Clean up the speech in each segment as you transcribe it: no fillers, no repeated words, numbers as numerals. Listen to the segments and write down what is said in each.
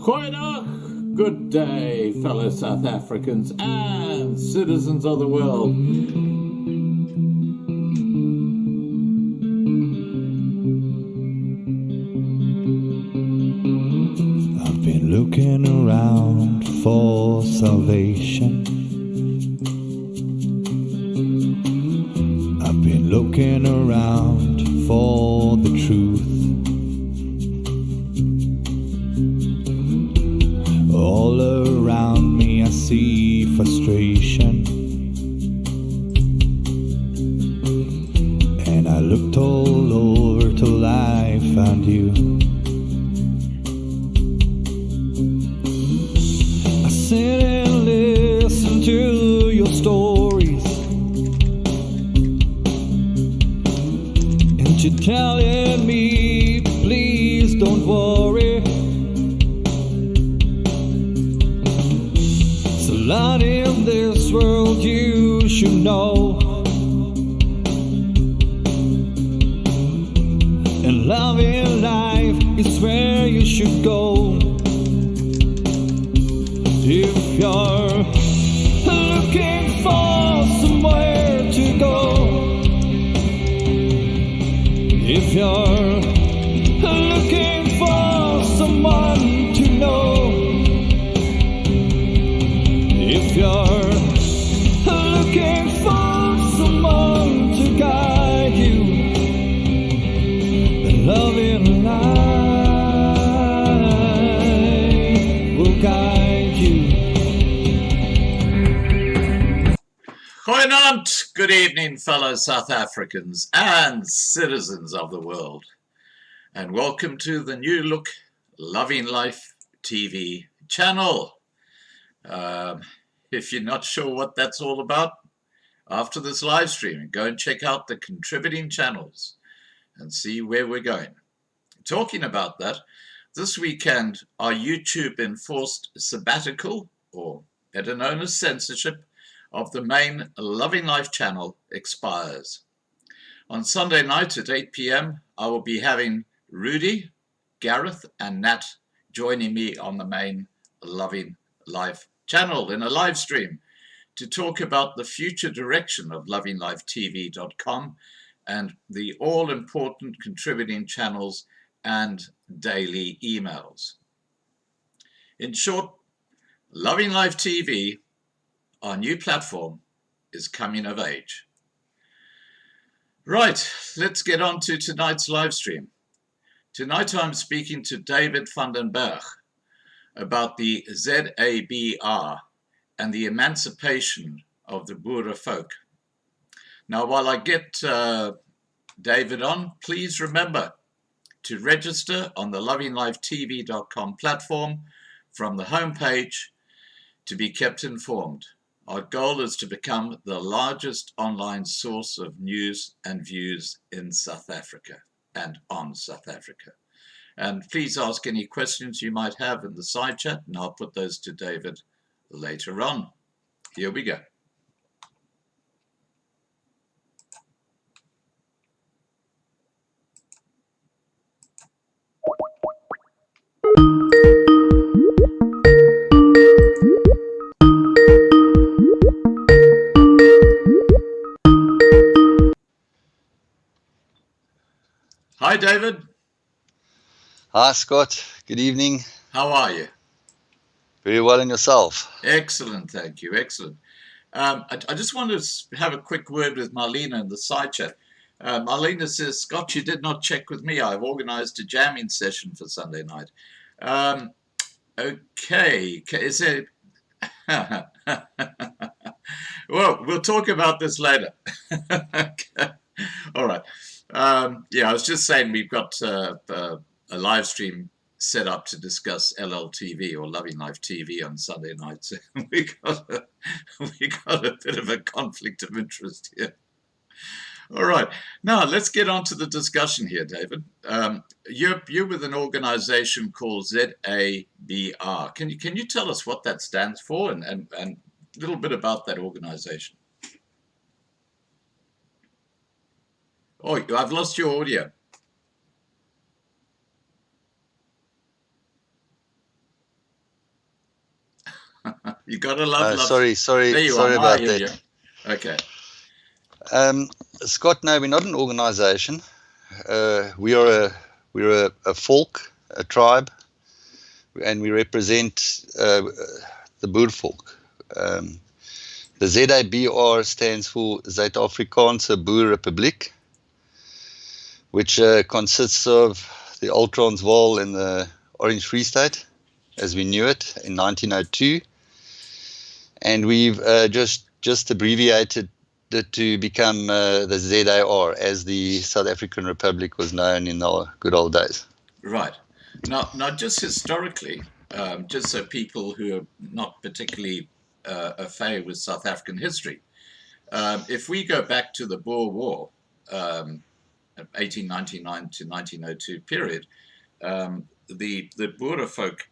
Goeiedag, good day, fellow South Africans and citizens of the world. I've been looking around for salvation. I've been looking around for the truth. All around me I see frustration, and I looked all over till I found you. I sit and listen to your stories, and you're telling me, please don't worry. There's a lot in this world you should know, and love in life is where you should go. If you're looking for somewhere to go, if you're looking for someone to know, if you're looking for someone to guide you, then love in life will guide you. Goeienaand, good evening, fellow South Africans and citizens of the world, and welcome to the new look Loving Life TV channel. If you're not sure what that's all about, after this live stream, go and check out the contributing channels and see where we're going. Talking about that, this weekend our YouTube enforced sabbatical, or better known as censorship, of the main Loving Life channel expires. On Sunday night at 8 p.m. I will be having Rudy, Gareth and Nat joining me on the main Loving Life channel in a live stream to talk about the future direction of lovinglifetv.com and the all-important contributing channels and daily emails. In short, Loving Life TV, our new platform, is coming of age. Right, let's get on to tonight's live stream. Tonight I'm speaking to David van den Berg about the ZABR and the emancipation of the Boer folk. Now, while I get David on, please remember to register on the lovinglifetv.com platform from the homepage to be kept informed. Our goal is to become the largest online source of news and views in South Africa and on South Africa. And please ask any questions you might have in the side chat, and I'll put those to David later on. Here we go. Hi, David. Hi, Scott. Good evening. How are you? Very well, and yourself? Excellent, thank you. Excellent. I just wanted to have a quick word with Marlena in the side chat. Marlena says, Scott, you did not check with me. I've organized a jamming session for Sunday night. Okay. Is there... Well, we'll talk about this later. Okay. All right. Yeah, I was just saying we've got a live stream set up to discuss LLTV or Loving Life TV on Sunday nights. we got a bit of a conflict of interest here. All right, now let's get on to the discussion here, David. You're with an organization called ZABR. Can you tell us what that stands for and a little bit about that organization? Oh, I've lost your audio. You gotta love. There you are. Sorry Now I about hear that. you. Okay. Scott, no, we're not an organization. We're a folk, a tribe, and we represent the Boer folk. The ZABR stands for Zuid-Afrikaanse Boer Republiek, which consists of the Old Transvaal and the Orange Free State, as we knew it in 1902, and we've just abbreviated it to become the ZAR, as the South African Republic was known in the good old days. Right. Now, just historically, just so people who are not particularly affair with South African history, if we go back to the Boer War, 1899 to 1902 period, the Boer folk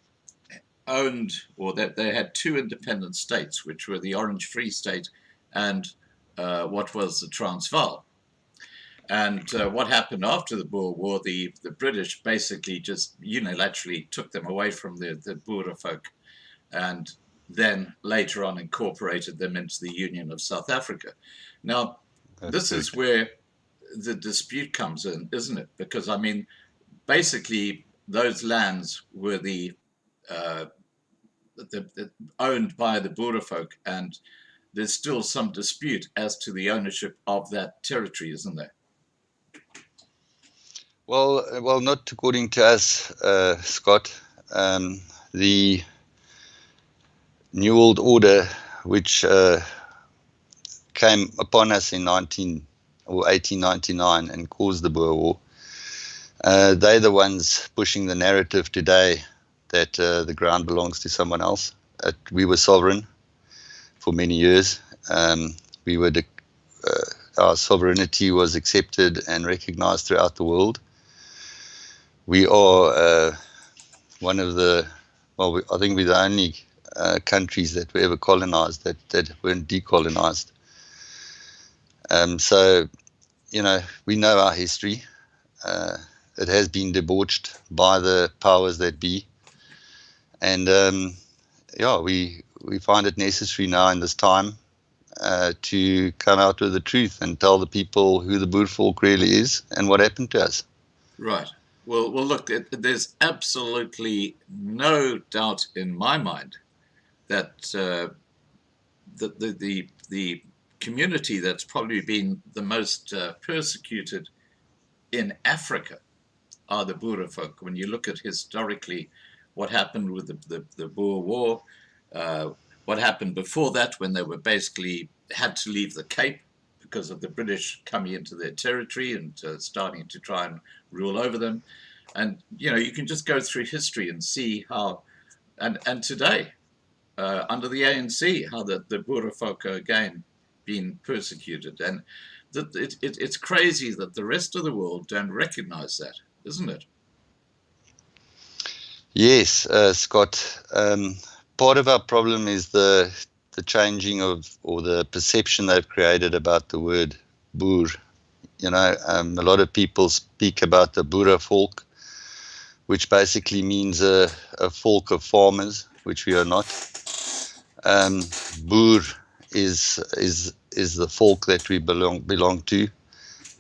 owned, or that they had two independent states, which were the Orange Free State and what was the Transvaal. And what happened after the Boer War, the British basically just unilaterally took them away from the Boer folk, and then later on incorporated them into the Union of South Africa. Now, this is where the dispute comes in, isn't it? Because, I mean, basically, those lands were owned by the Boer folk, and there's still some dispute as to the ownership of that territory, isn't there? Well, not according to us, Scott. The New World Order, which came upon us in 1899 and caused the Boer War, they're the ones pushing the narrative today that the ground belongs to someone else. We were sovereign for many years. Our sovereignty was accepted and recognized throughout the world. We are one of the, I think we're the only countries that were ever colonized that weren't decolonized. So, we know our history. It has been debauched by the powers that be. And, we find it necessary now in this time to come out with the truth and tell the people who the Boer folk really is and what happened to us. Right. Well, look, there's absolutely no doubt in my mind that the community that's probably been the most persecuted in Africa are the Boer folk. When you look at historically what happened with the Boer War, what happened before that when they were basically had to leave the Cape because of the British coming into their territory and starting to try and rule over them. And, you can just go through history and see how, and today, under the ANC, how the Boer folk are again being persecuted. And it's crazy that the rest of the world don't recognize that, isn't it? Yes, Scott. Part of our problem is the changing of, or the perception they've created about the word Boer. A lot of people speak about the Boer folk, which basically means a folk of farmers, which we are not. Boer is the folk that we belong to,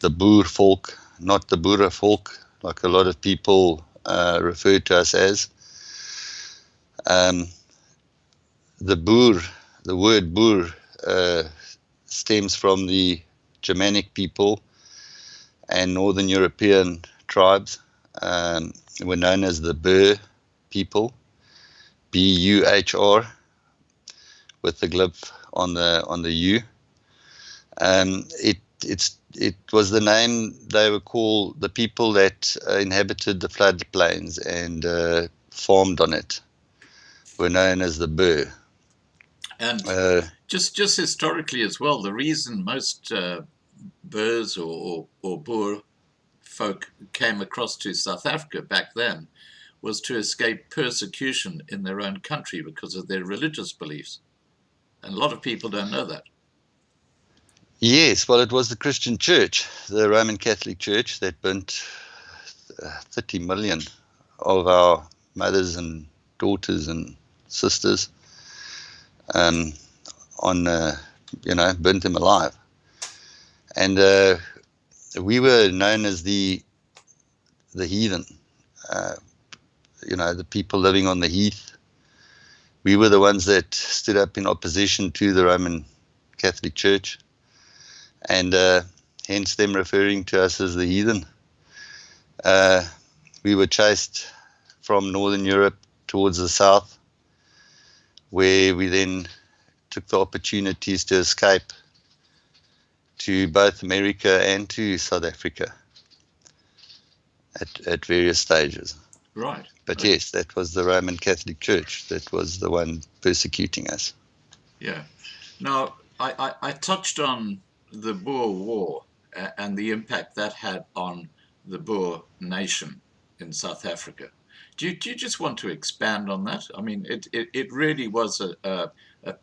the Boer folk, not the Boer folk, like a lot of people refer to us as. The Boer, the word Boer, stems from the Germanic people and Northern European tribes. Were known as the Boer people, B-U-H-R, with the glyph on the U. It was the name they were called, the people that inhabited the floodplains and farmed on it were known as the Boer. And just historically as well, the reason most Boers or Boer folk came across to South Africa back then was to escape persecution in their own country because of their religious beliefs. And a lot of people don't know that. Yes, well, it was the Christian Church, the Roman Catholic Church, that burnt 30 million of our mothers and daughters and sisters on burnt him alive. And we were known as the heathen, the people living on the heath. We were the ones that stood up in opposition to the Roman Catholic Church, and hence them referring to us as the heathen. We were chased from Northern Europe towards the south, where we then took the opportunities to escape to both America and to South Africa at various stages. Right. But yes, that was the Roman Catholic Church that was the one persecuting us. Yeah. Now, I touched on the Boer War and the impact that had on the Boer nation in South Africa. Do you just want to expand on that? I mean, it really was a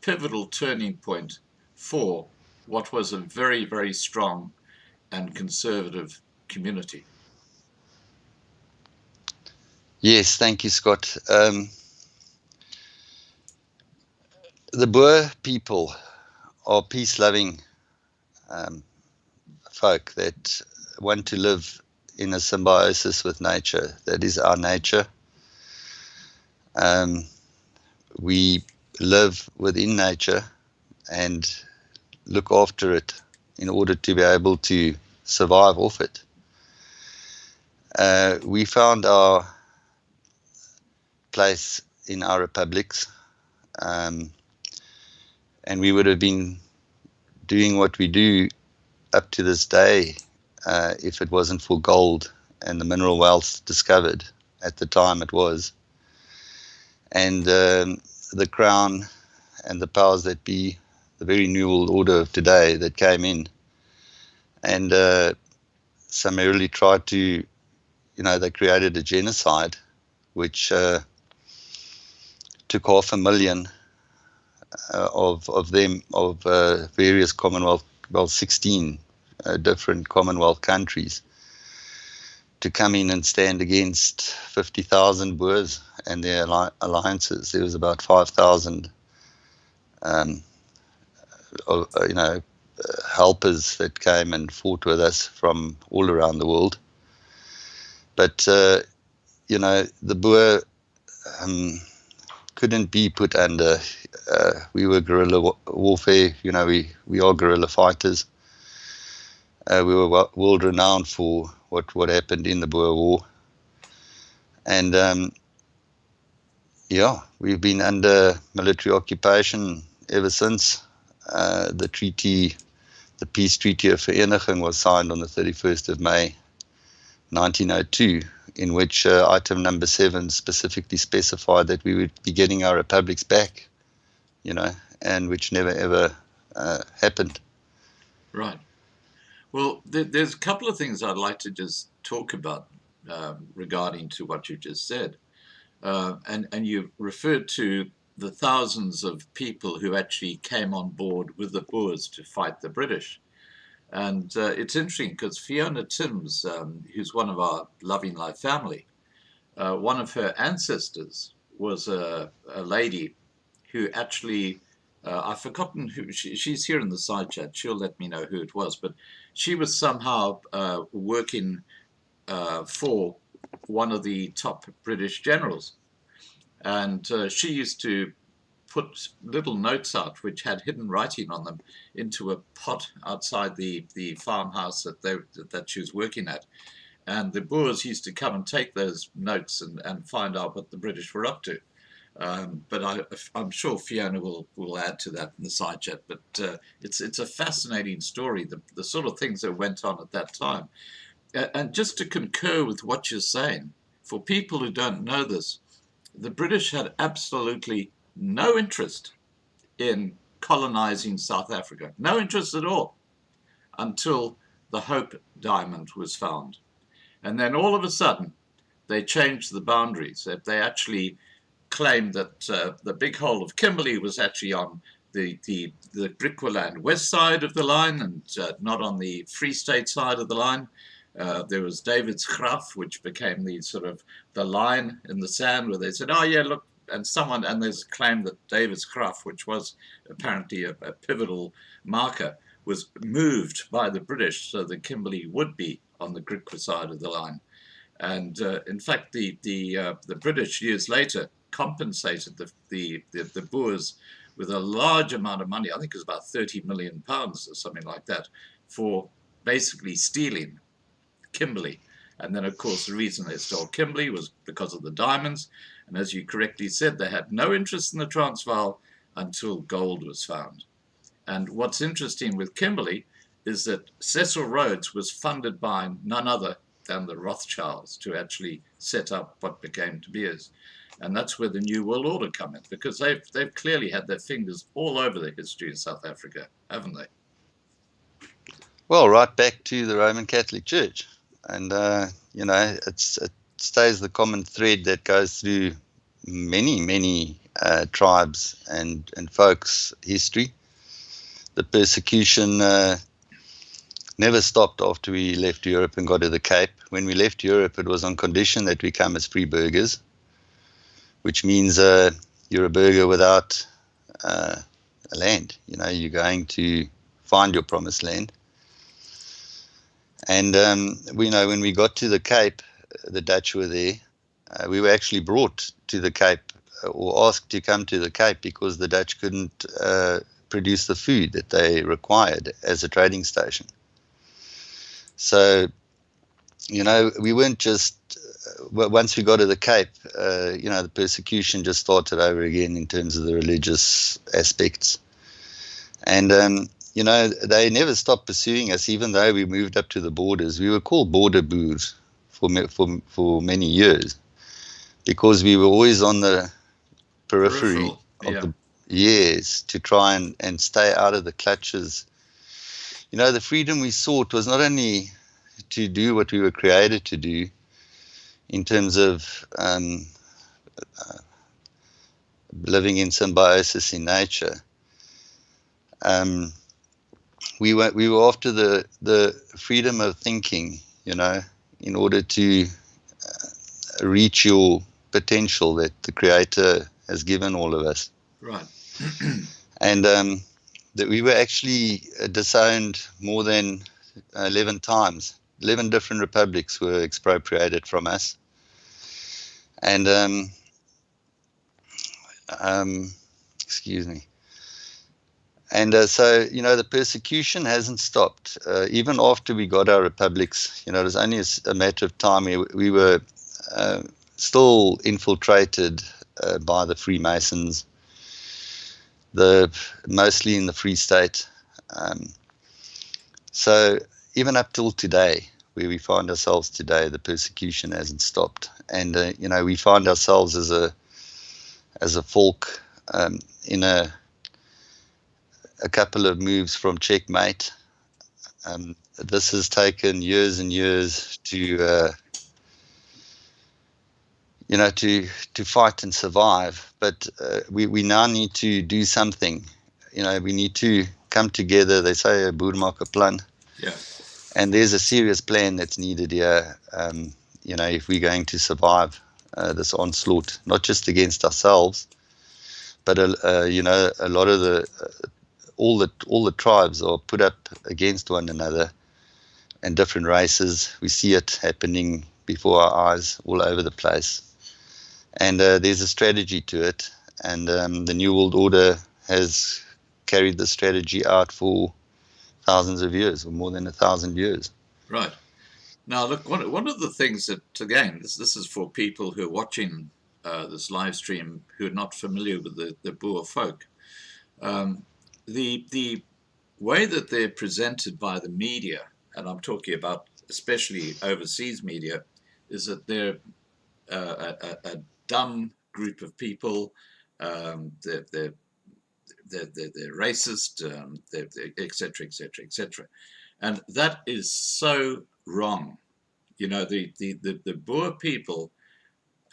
pivotal turning point for what was a very, very strong and conservative community. Yes, thank you, Scott. The Boer people are peace-loving folk that want to live in a symbiosis with nature. That is our nature. We live within nature and look after it in order to be able to survive off it. We found our place in our republics, and we would have been doing what we do up to this day if it wasn't for gold and the mineral wealth discovered at the time it was. And the crown and the powers that be, the very new world order of today that came in and summarily tried to, they created a genocide which took 500,000 of various Commonwealth, 16 different Commonwealth countries, to come in and stand against 50,000 Boers and their alliances. There was about 5,000 helpers that came and fought with us from all around the world. But the Boer couldn't be put under. We were guerrilla warfare. We are guerrilla fighters. We were world renowned for what happened in the Boer War, and we've been under military occupation ever since. The peace treaty of Vereniging was signed on the 31st of May 1902, in which item number 7 specifically specified that we would be getting our republics back, and which never ever happened. Right. Well, there's a couple of things I'd like to just talk about regarding to what you just said. And you referred to the thousands of people who actually came on board with the Boers to fight the British. And it's interesting because Fiona Timms, who's one of our Loving Life family, one of her ancestors was a lady who actually, I've forgotten who, she's here in the side chat, she'll let me know who it was, but she was somehow working for one of the top British generals. And she used to put little notes out which had hidden writing on them into a pot outside the farmhouse that she was working at. And the Boers used to come and take those notes and find out what the British were up to. But I'm sure Fiona will add to that in the side chat. But it's a fascinating story, the sort of things that went on at that time. And just to concur with what you're saying, for people who don't know this, the British had absolutely no interest in colonizing South Africa. No interest at all until the Hope Diamond was found. And then all of a sudden, they changed the boundaries. They actually claimed that the big hole of Kimberley was actually on the Brickweland west side of the line and not on the Free State side of the line. There was David's Graf, which became the sort of the line in the sand where they said, oh yeah, look, and there's a claim that Davis Craft, which was apparently a pivotal marker, was moved by the British so that Kimberley would be on the Griqua side of the line. And in fact, the British years later compensated the Boers with a large amount of money. I think it was about 30 million pounds or something like that, for basically stealing Kimberley. And then, of course, the reason they stole Kimberley was because of the diamonds. And as you correctly said, they had no interest in the Transvaal until gold was found. And what's interesting with Kimberley is that Cecil Rhodes was funded by none other than the Rothschilds to actually set up what became De Beers. And that's where the New World Order come in, because they've clearly had their fingers all over the history of South Africa, haven't they? Well, right back to the Roman Catholic Church. And, it stays the common thread that goes through many tribes and folks' history. The persecution never stopped after we left Europe and got to the Cape. When we left Europe, it was on condition that we come as free burghers, which means you're a burgher without a land. You're going to find your promised land. And when we got to the Cape, the Dutch were there. We were actually brought to the Cape or asked to come to the Cape because the Dutch couldn't produce the food that they required as a trading station. So, we weren't just, once we got to the Cape, the persecution just started over again in terms of the religious aspects. And, they never stopped pursuing us, even though we moved up to the borders. We were called border Boers for many years because we were always on the periphery of the years to try and stay out of the clutches. The freedom we sought was not only to do what we were created to do in terms of living in symbiosis in nature. We were after the freedom of thinking, in order to reach your potential that the Creator has given all of us. Right. And that we were actually disowned more than 11 times. 11 different republics were expropriated from us. And, excuse me. And so, the persecution hasn't stopped. Even after we got our republics, it was only a matter of time. We were still infiltrated by the Freemasons, mostly in the Free State. So even up till today, where we find ourselves today, the persecution hasn't stopped. And, we find ourselves as a folk in a couple of moves from checkmate. This has taken years and years to fight and survive. But we now need to do something. We need to come together. They say a boer maak 'n plan. Yeah. And there's a serious plan that's needed here, if we're going to survive this onslaught, not just against ourselves, but, a lot of all the tribes are put up against one another and different races. We see it happening before our eyes all over the place. And there's a strategy to it. And the New World Order has carried the strategy out for thousands of years, or more than 1,000 years. Right. Now, look, one of the things that, again, this is for people who are watching this live stream who are not familiar with the Boer folk. The way that they're presented by the media, and I'm talking about especially overseas media, is that they're a dumb group of people. They're racist, et cetera, et cetera, et cetera. And that is so wrong. The Boer people,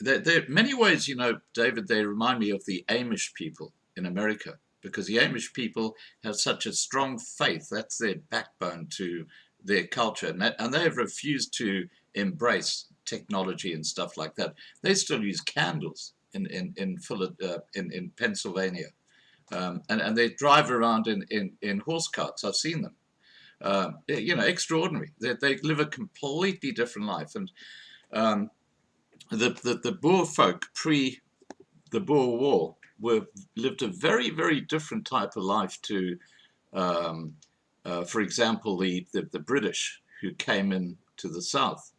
they're in many ways, David, they remind me of the Amish people in America, because the Amish people have such a strong faith. That's their backbone to their culture. And they have refused to embrace technology and stuff like that. They still use candles in Pennsylvania, and they drive around in horse carts. I've seen them. Extraordinary. They live a completely different life, and the Boer folk pre the Boer War lived a very, very different type of life to, for example, the British who came in to the south.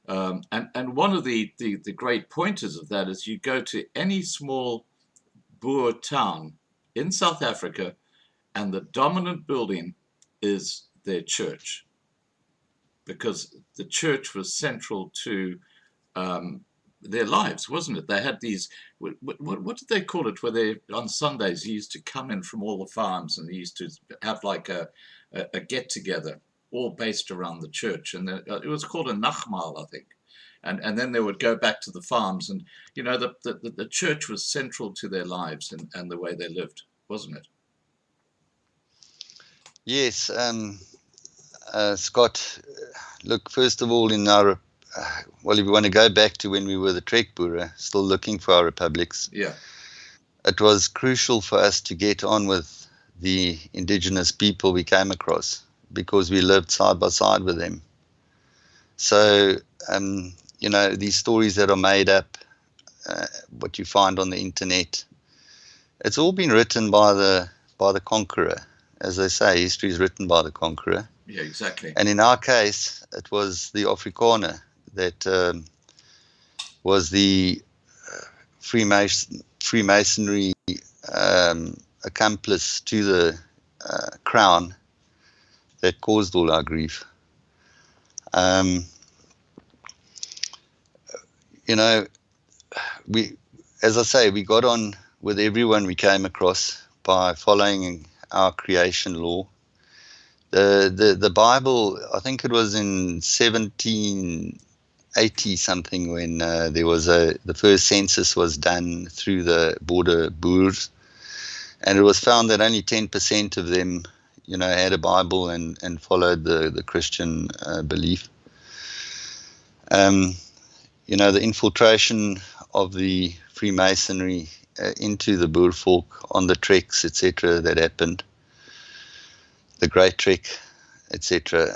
And one of the great pointers of that is you go to any small Boer town in South Africa, and the dominant building is their church, because the church was central to their lives, wasn't it? They had these, what did they call it, where they, on Sundays, he used to come in from all the farms, and he used to have like a get-together, all based around the church. And it was called a nachtmaal, I think. And then they would go back to the farms, and, the church was central to their lives and the way they lived, wasn't it? Yes, Scott, look, first of all, in our well, if we want to go back to when we were the Trek Boer, still looking for our republics, yeah, it was crucial for us to get on with the indigenous people we came across, because we lived side by side with them. So, these stories that are made up, what you find on the internet, it's all been written by the conqueror. As they say, history is written by the conqueror. Yeah, exactly. And in our case, it was the Afrikaner that was the Freemasonry accomplice to the crown that caused all our grief. We, as I say, we got on with everyone we came across by following our creation law. The Bible, I think it was in 1780 something, when there was the first census was done through the border Boers, and it was found that only 10% of them, had a Bible and followed the Christian belief. The infiltration of the Freemasonry into the Boer folk on the treks, etc., that happened, the Great Trek, etc.,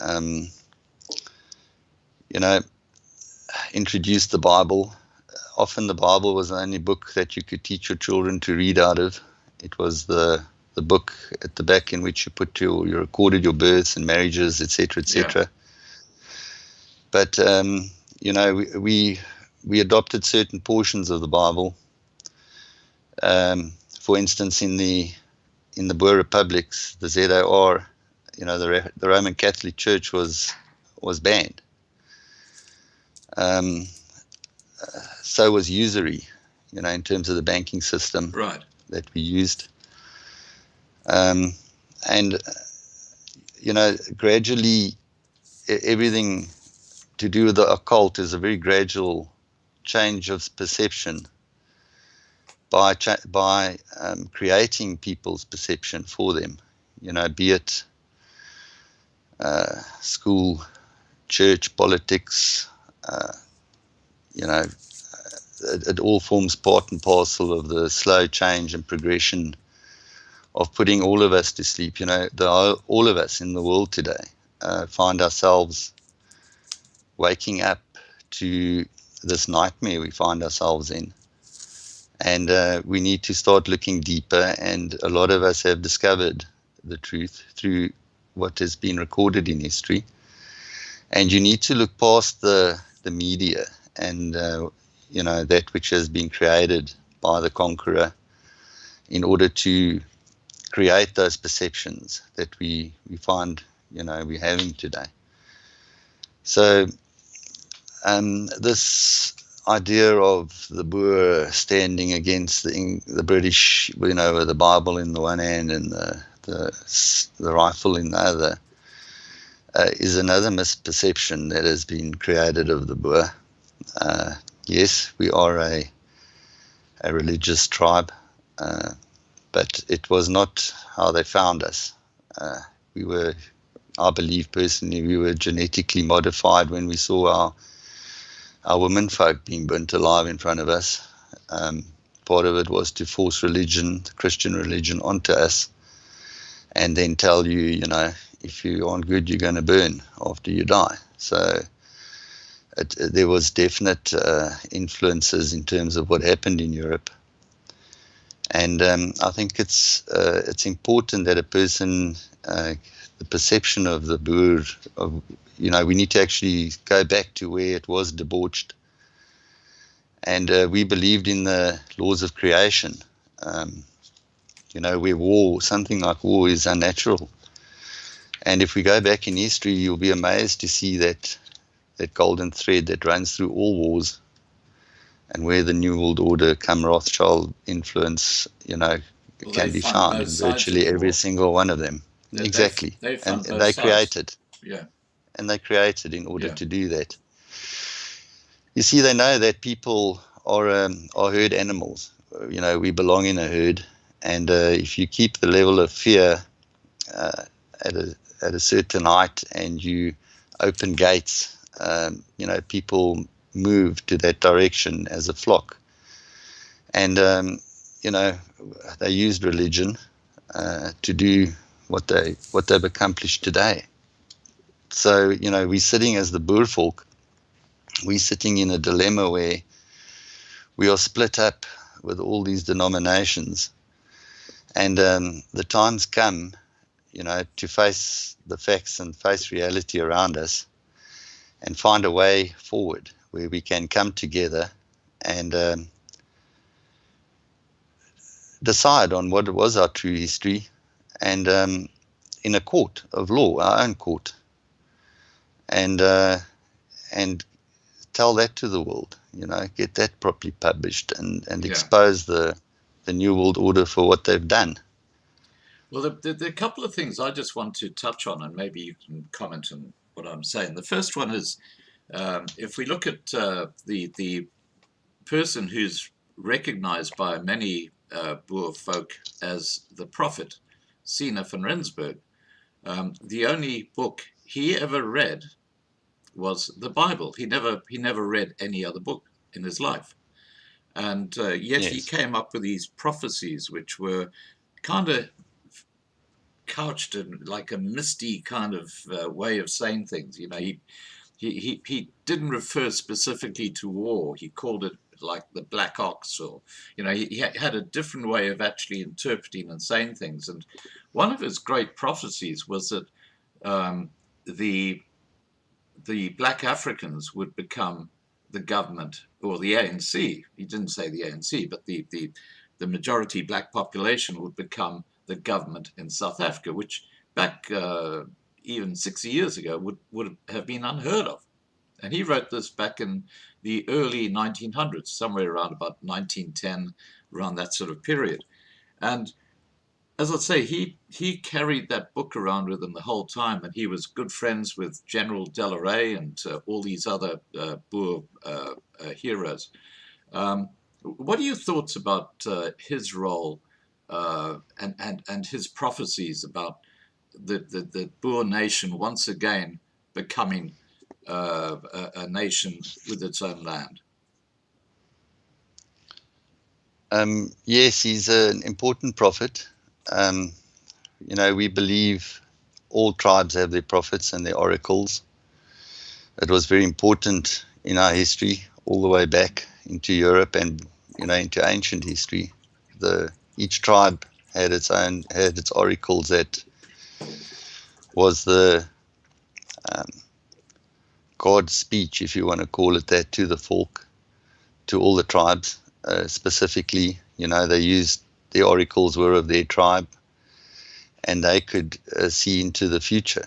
introduced the Bible. Often the Bible was the only book that you could teach your children to read out of. It was the book at the back in which you put you recorded your births and marriages, etc., etc. Yeah. But we adopted certain portions of the Bible. For instance, in the Boer republics, the ZAR, the Roman Catholic Church was banned. So was usury, in terms of the banking system, right, that we used. And gradually, everything to do with the occult is a very gradual change of perception by creating people's perception for them, be it school, church, politics, it all forms part and parcel of the slow change and progression of putting all of us to sleep. All of us in the world today find ourselves waking up to this nightmare we find ourselves in. And we need to start looking deeper, and a lot of us have discovered the truth through what has been recorded in history. And you need to look past the media and that which has been created by the conqueror in order to create those perceptions that we find we're having today. So this idea of the Boer standing against the British, with the Bible in the one hand and the rifle in the other, is another misperception that has been created of the Boer. Yes, we are a religious tribe, but it was not how they found us. I believe personally, we were genetically modified when we saw our women folk being burnt alive in front of us. part of it was to force religion, the Christian religion, onto us, and then tell you, you know, if you aren't good, you're going to burn after you die. So there was definite influences in terms of what happened in Europe. And I think it's important that a person, the perception of the Boer, you know, we need to actually go back to where it was debauched. And we believed in the laws of creation, you know, where something like war is unnatural. And if we go back in history, you'll be amazed to see that golden thread that runs through all wars, and where the New World Order, come Rothschild influence, you know, can be found in virtually every single one of them. Exactly. And they created. Yeah. And they created in order to do that. You see, they know that people are herd animals. You know, we belong in a herd, and if you keep the level of fear at a certain height, and you open gates, you know, people move to that direction as a flock. And you know, they used religion to do what they've accomplished today. So, you know, we're sitting as the Boer folk, we're sitting in a dilemma where we are split up with all these denominations, and the time's come, you know, to face the facts and face reality around us and find a way forward where we can come together and decide on what was our true history, and in a court of law, our own court, and tell that to the world, you know, get that properly published and expose the New World Order for what they've done. Well, there are a couple of things I just want to touch on, and maybe you can comment on what I'm saying. The first one is, if we look at the person who's recognized by many Boer folk as the prophet, Sina van Rensburg, the only book he ever read was the Bible. He never read any other book in his life, and yet he came up with these prophecies, which were kind of couched in like a misty kind of way of saying things. You know, he didn't refer specifically to war. He called it like the Black Ox, or, you know, he had a different way of actually interpreting and saying things. And one of his great prophecies was that the Black Africans would become the government, or the ANC. He didn't say the ANC, but the majority Black population would become the government in South Africa, which back even 60 years ago would have been unheard of. And he wrote this back in the early 1900s, somewhere around about 1910, around that sort of period. And as I say, he carried that book around with him the whole time, and he was good friends with General Delarey and all these other Boer heroes. What are your thoughts about his role and his prophecies about the Boer nation once again becoming a nation with its own land? Yes, he's an important prophet. You know, we believe all tribes have their prophets and their oracles. It was very important in our history, all the way back into Europe and, you know, into ancient history. Each tribe had its oracles that was the God's speech, if you want to call it that, to the folk, to all the tribes. Specifically, you know, they used, the oracles were of their tribe, and they could see into the future.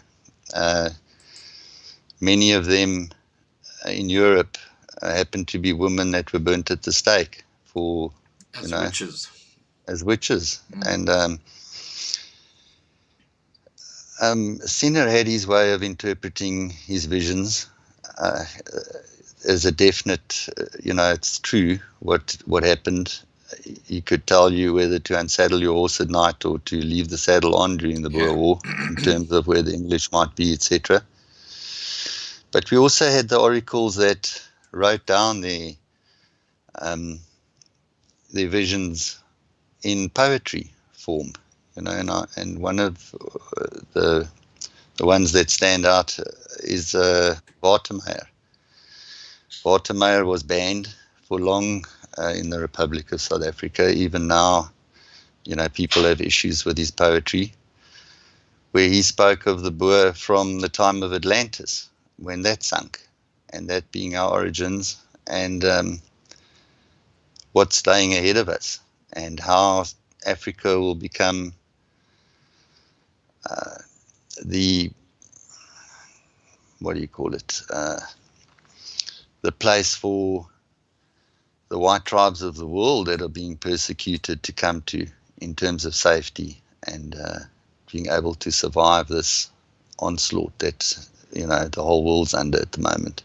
Many of them in Europe happened to be women that were burnt at the stake for, as witches. As witches. And Sinner had his way of interpreting his visions as a definite, you know, it's true what happened. He could tell you whether to unsaddle your horse at night or to leave the saddle on during the Boer War, in terms of where the English might be, etc. But we also had the oracles that wrote down the their visions in poetry form, and one of the ones that stand out is Watermeyer. Watermeyer was banned for long in the Republic of South Africa. Even now, people have issues with his poetry, where he spoke of the Boer from the time of Atlantis, when that sunk, and that being our origins, and what's laying ahead of us, and how Africa will become the place for the white tribes of the world that are being persecuted to come to, in terms of safety and being able to survive this onslaught that the whole world's under at the moment.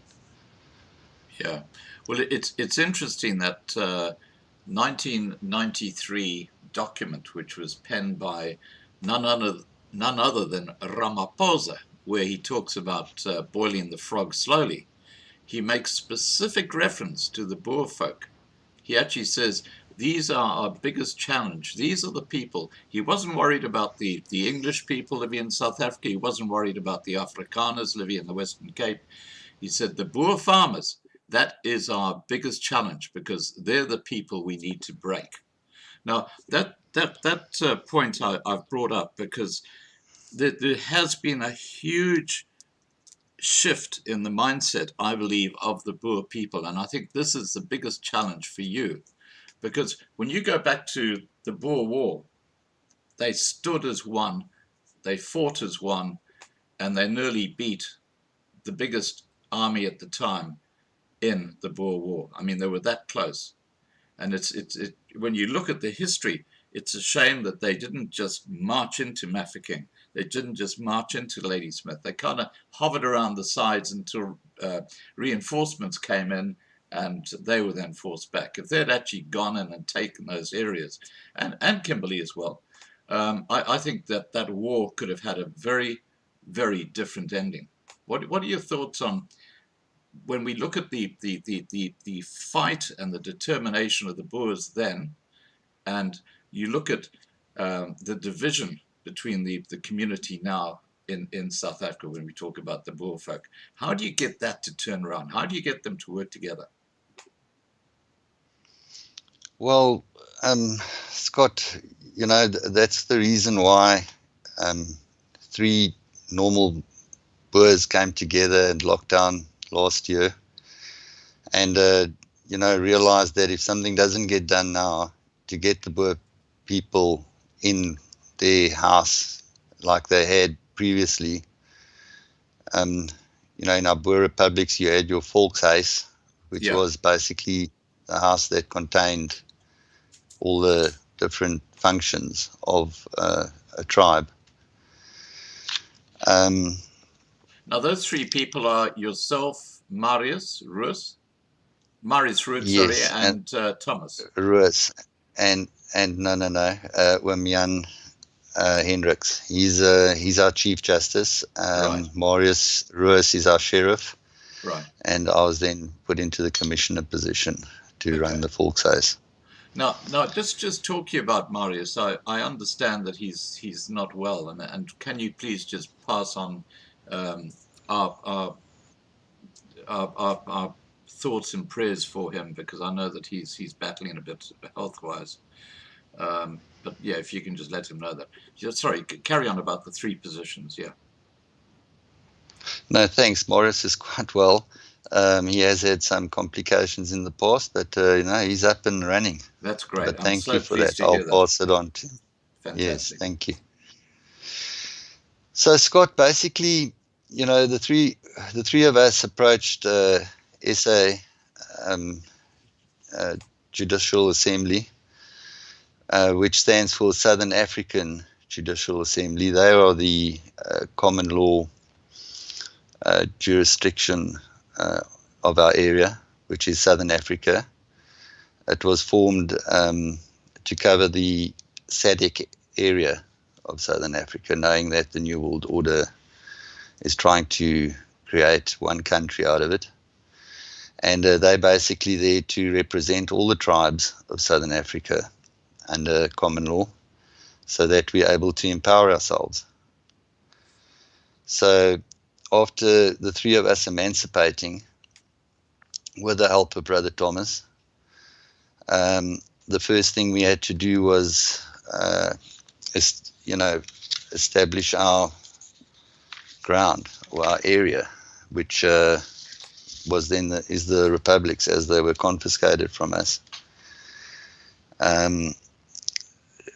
Yeah, well, it's interesting that 1993 document, which was penned by none other than Ramaphosa, where he talks about boiling the frog slowly. He makes specific reference to the Boer folk. He actually says, these are our biggest challenge. These are the people. He wasn't worried about the English people living in South Africa. He wasn't worried about the Afrikaners living in the Western Cape. He said, the Boer farmers, that is our biggest challenge, because they're the people we need to break. Now, that point I've brought up because there has been a huge shift in the mindset, I believe, of the Boer people. And I think this is the biggest challenge for you. Because when you go back to the Boer War, they stood as one, they fought as one, and they nearly beat the biggest army at the time in the Boer War. I mean, they were that close. And when you look at the history, it's a shame that they didn't just march into Mafeking. They didn't just march into Ladysmith. They kind of hovered around the sides until reinforcements came in, and they were then forced back. If they'd actually gone in and taken those areas, and Kimberley as well, I think that war could have had a very, very different ending. What are your thoughts on when we look at the fight and the determination of the Boers then, and you look at the division between the community now in South Africa when we talk about the Boer folk? How do you get that to turn around? How do you get them to work together? Well, Scott, that's the reason why 3 normal Boers came together in lockdown last year, and realized that if something doesn't get done now, to get the Boer people in their house like they had previously, in our Boer republics, you had your volkshuis, which was basically the house that contained all the different functions of a tribe. Now, those 3 people are yourself, Marius Roos, yes, and Thomas. Roos, and Wim-Jan Hendricks. He's our Chief Justice. Right. Marius Roos is our Sheriff. Right. And I was then put into the Commissioner position to run the volkshuis. Now, just talking about Marius, I understand that he's not well, and can you please just pass on our thoughts and prayers for him, because I know that he's battling a bit health-wise. But yeah, if you can just let him know that. Sorry, carry on about the 3 positions. Yeah. No, thanks. Morris is quite well. He has had some complications in the past, but he's up and running. That's great. But thank you for that. I'll pass it on to him. Fantastic. Yes, thank you. So, Scott, basically, the three of us approached SA Judicial Assembly, which stands for Southern African Judicial Assembly. They are the common law jurisdiction of our area, which is Southern Africa. It was formed to cover the SADC area of Southern Africa, knowing that the New World Order is trying to create one country out of it. And they're basically there to represent all the tribes of Southern Africa under common law, so that we're able to empower ourselves. So after the three of us emancipating, with the help of Brother Thomas, the first thing we had to do was, establish our ground, or our area, which was then is the republics, as they were confiscated from us.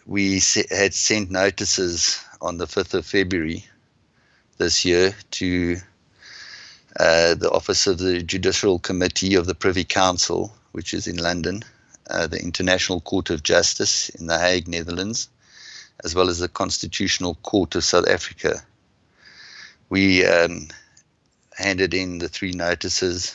We had sent notices on the 5th of February this year to the Office of the Judicial Committee of the Privy Council, which is in London, the International Court of Justice in The Hague, Netherlands, as well as the Constitutional Court of South Africa. We handed in the 3 notices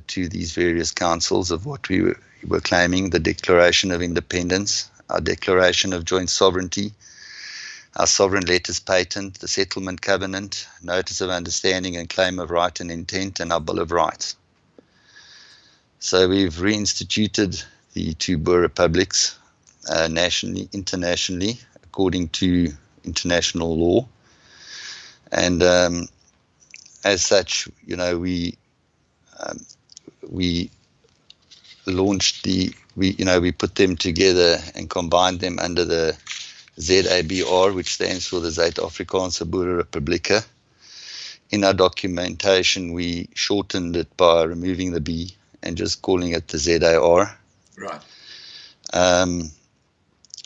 to these various councils of what we were claiming: the Declaration of Independence, our Declaration of Joint Sovereignty, our Sovereign Letters Patent, the Settlement Covenant, Notice of Understanding and Claim of Right and Intent, and our Bill of Rights. So we've reinstituted the 2 Boer republics nationally, internationally, according to international law. And as such, we launched we put them together and combined them under the ZABR, which stands for the Zuid-Afrikaanse Boererepublieke. In our documentation, we shortened it by removing the B and just calling it the ZAR. Right.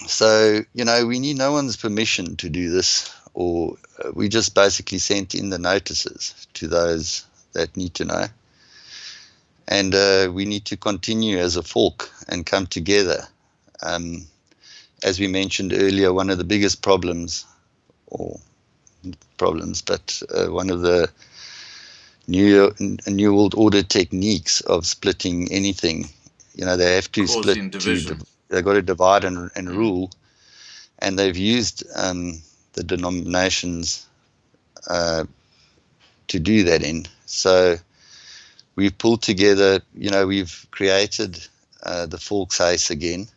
So, we need no one's permission to do this, or we just basically sent in the notices to those that need to know. And we need to continue as a folk and come together. As we mentioned earlier, one of the biggest problems, but one of the New World Order techniques of splitting anything, they have to Causing division. They've got to divide and rule, and they've used the denominations to do that in. So we've pulled together, we've created the Volkshuis again,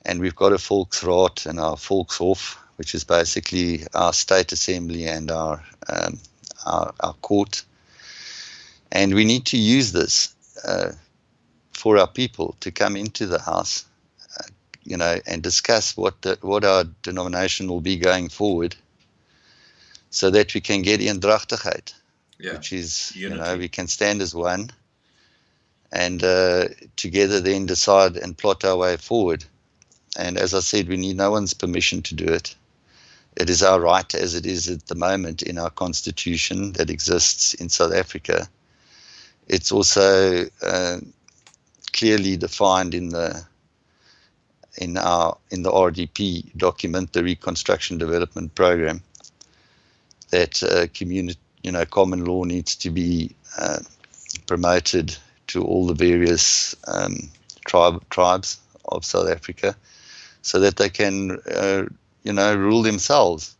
and we've got a Volksraad and our Volkshof, which is basically our state assembly and our court. And we need to use this for our people to come into the house, and discuss what our denomination will be going forward, so that we can get eendrachtigheid, which is, unity. We can stand as one, and together then decide and plot our way forward. And as I said, we need no one's permission to do it. It is our right, as it is at the moment in our constitution that exists in South Africa. It's also clearly defined in the RDP document, the Reconstruction Development Program, that common law needs to be promoted to all the various tribes of South Africa, so that they can rule themselves.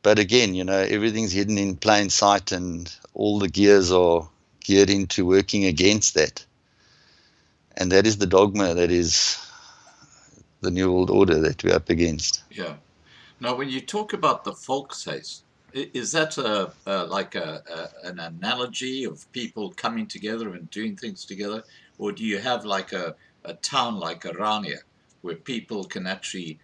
But again, everything's hidden in plain sight, and all the gears are geared into working against that. And that is the dogma, that is the New World Order that we're up against. Yeah. Now, when you talk about the Volkshuis, is that like an analogy of people coming together and doing things together? Or do you have like a town like Orania, where people can actually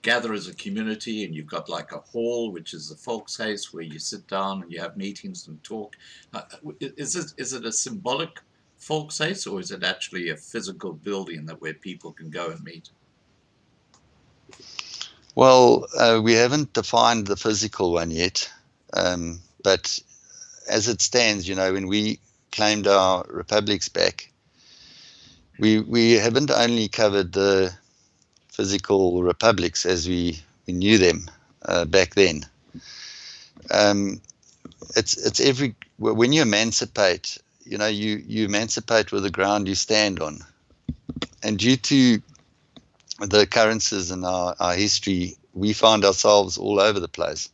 gather as a community, and you've got like a hall, which is the Volkshuis, where you sit down and you have meetings and talk? Is it a symbolic Volkshuis, or is it actually a physical building where people can go and meet? Well, we haven't defined the physical one yet, but as it stands, when we claimed our republics back, we haven't only covered the physical republics as we knew them back then. It's when you emancipate, you emancipate with the ground you stand on. And due to the occurrences in our history, we find ourselves all over the place.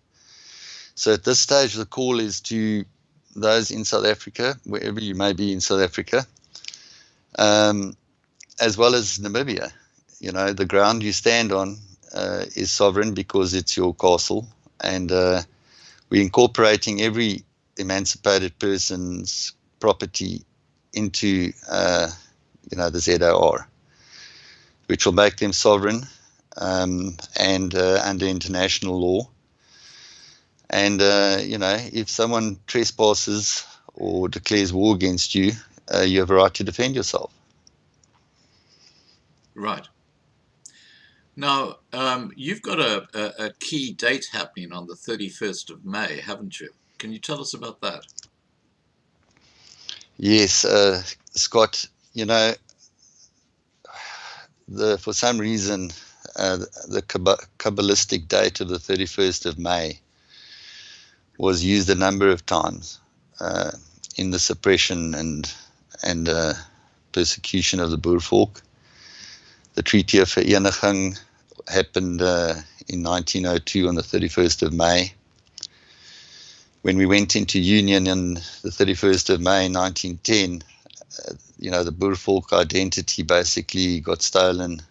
So at this stage, the call is to those in South Africa, wherever you may be in South Africa, as well as Namibia. The ground you stand on is sovereign because it's your castle, and we're incorporating every emancipated person's property into the ZOR, which will make them sovereign and under international law. And if someone trespasses or declares war against you, you have a right to defend yourself. Right. Now, you've got a key date happening on the 31st of May, haven't you? Can you tell us about that? Yes, Scott, for some reason, the Kabbalistic date of the 31st of May was used a number of times in the suppression and persecution of the Boer folk. The Treaty of Vereniging happened in 1902 on the 31st of May. When we went into union on the 31st of May 1910, the Boer folk identity basically got stolen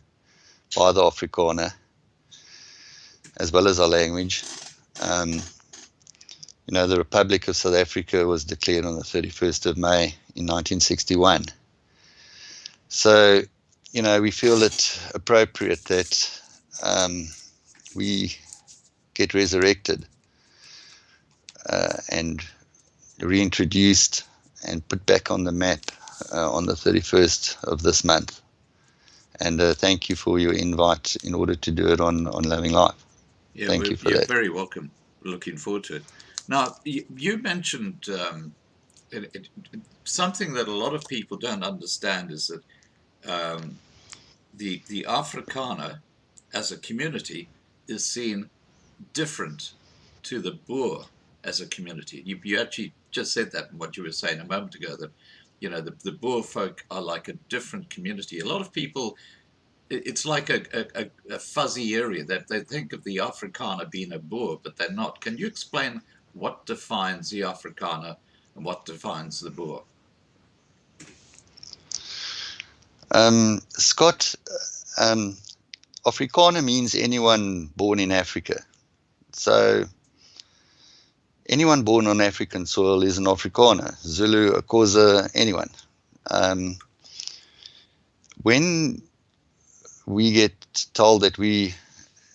by the Afrikaner, as well as our language. The Republic of South Africa was declared on the 31st of May in 1961. So, we feel it appropriate that we get resurrected and reintroduced and put back on the map on the 31st of this month. And thank you for your invite in order to do it on Loving Life. Yeah, thank you for that. You're very welcome. Looking forward to it. Now, you mentioned something that a lot of people don't understand is that the Afrikaner as a community is seen different to the Boer as a community. You actually just said that in what you were saying a moment ago, that the Boer folk are like a different community. A lot of people, it's like a fuzzy area that they think of the Afrikaner being a Boer, but they're not. Can you explain what defines the Afrikaner and what defines the Boer? Scott, Afrikaner means anyone born in Africa. So anyone born on African soil is an Afrikaner. Zulu, Xhosa, anyone. When we get told that we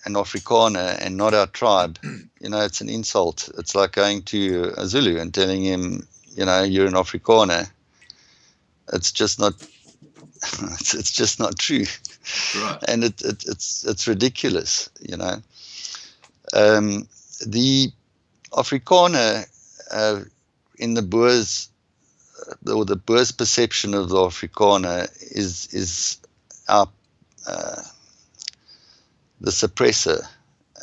an Afrikaner and not our tribe, it's an insult. It's like going to a Zulu and telling him, you're an Afrikaner. It's just not. It's just not true, right. And it's ridiculous. The Afrikaner in the Boers, or the Boers' perception of the Afrikaner is our the suppressor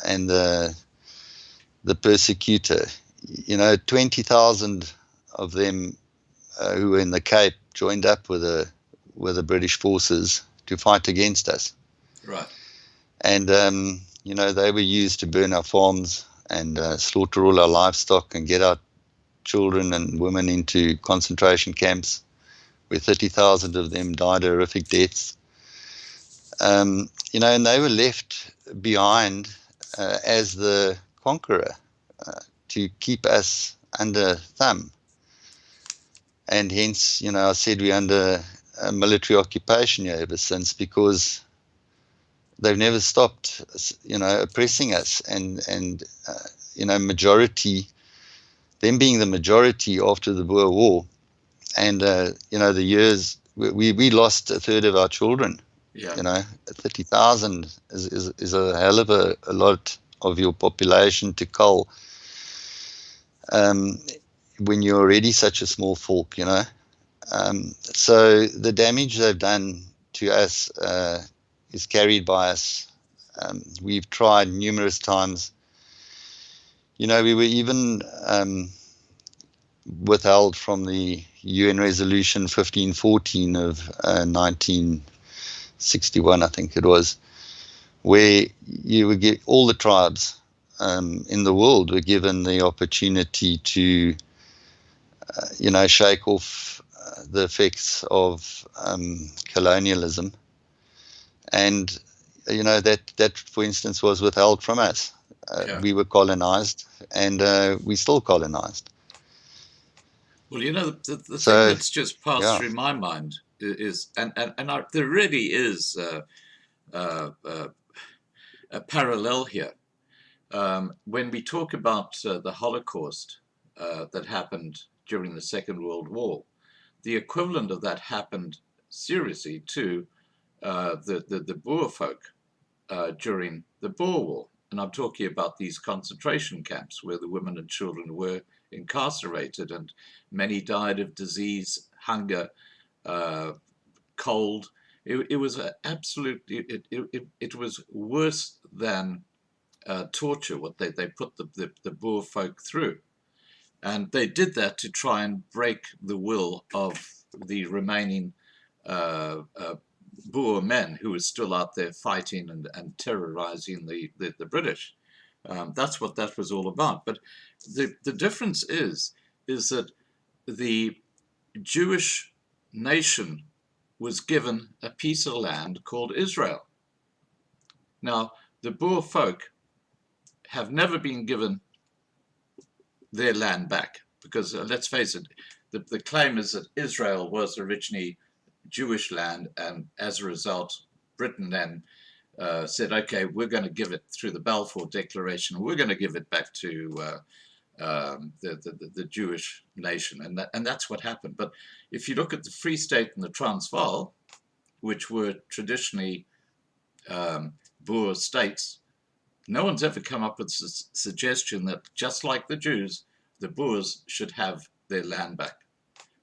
and the persecutor. 20,000 of them who were in the Cape joined up with the British forces to fight against us. Right. And they were used to burn our farms and slaughter all our livestock and get our children and women into concentration camps, where 30,000 of them died horrific deaths. And they were left behind as the conqueror to keep us under thumb. And hence, I said we're under a military occupation here ever since, because they've never stopped, oppressing us. And majority, them being the majority after the Boer War, and, the years, we lost a third of our children. Yeah. 30,000 is a hell of a lot of your population to cull when you're already such a small folk, So the damage they've done to us is carried by us. We've tried numerous times. We were even withheld from the UN Resolution 1514 of 1961, I think it was, where you would get all the tribes in the world were given the opportunity to shake off the effects of colonialism. And, that, for instance, was withheld from us. Yeah. We were colonized, and we still colonized. Well, the So, thing that's just passed yeah. through my mind is, there really is a parallel here. When we talk about the Holocaust that happened during the Second World War, the equivalent of that happened seriously to the Boer folk during the Boer War. And I'm talking about these concentration camps where the women and children were incarcerated, and many died of disease, hunger, cold. It was absolutely, it was worse than torture, what they put the Boer folk through. And they did that to try and break the will of the remaining Boer men who were still out there fighting and terrorizing the British. That's what that was all about. But the difference is that the Jewish nation was given a piece of land called Israel. Now, the Boer folk have never been given their land back, because let's face it, the claim is that Israel was originally Jewish land, and as a result, Britain then said, okay, we're going to give it through the Balfour Declaration, we're going to give it back to the Jewish nation, and that's what happened. But if you look at the Free State and the Transvaal, which were traditionally Boer states, no one's ever come up with the suggestion that, just like the Jews, the Boers should have their land back,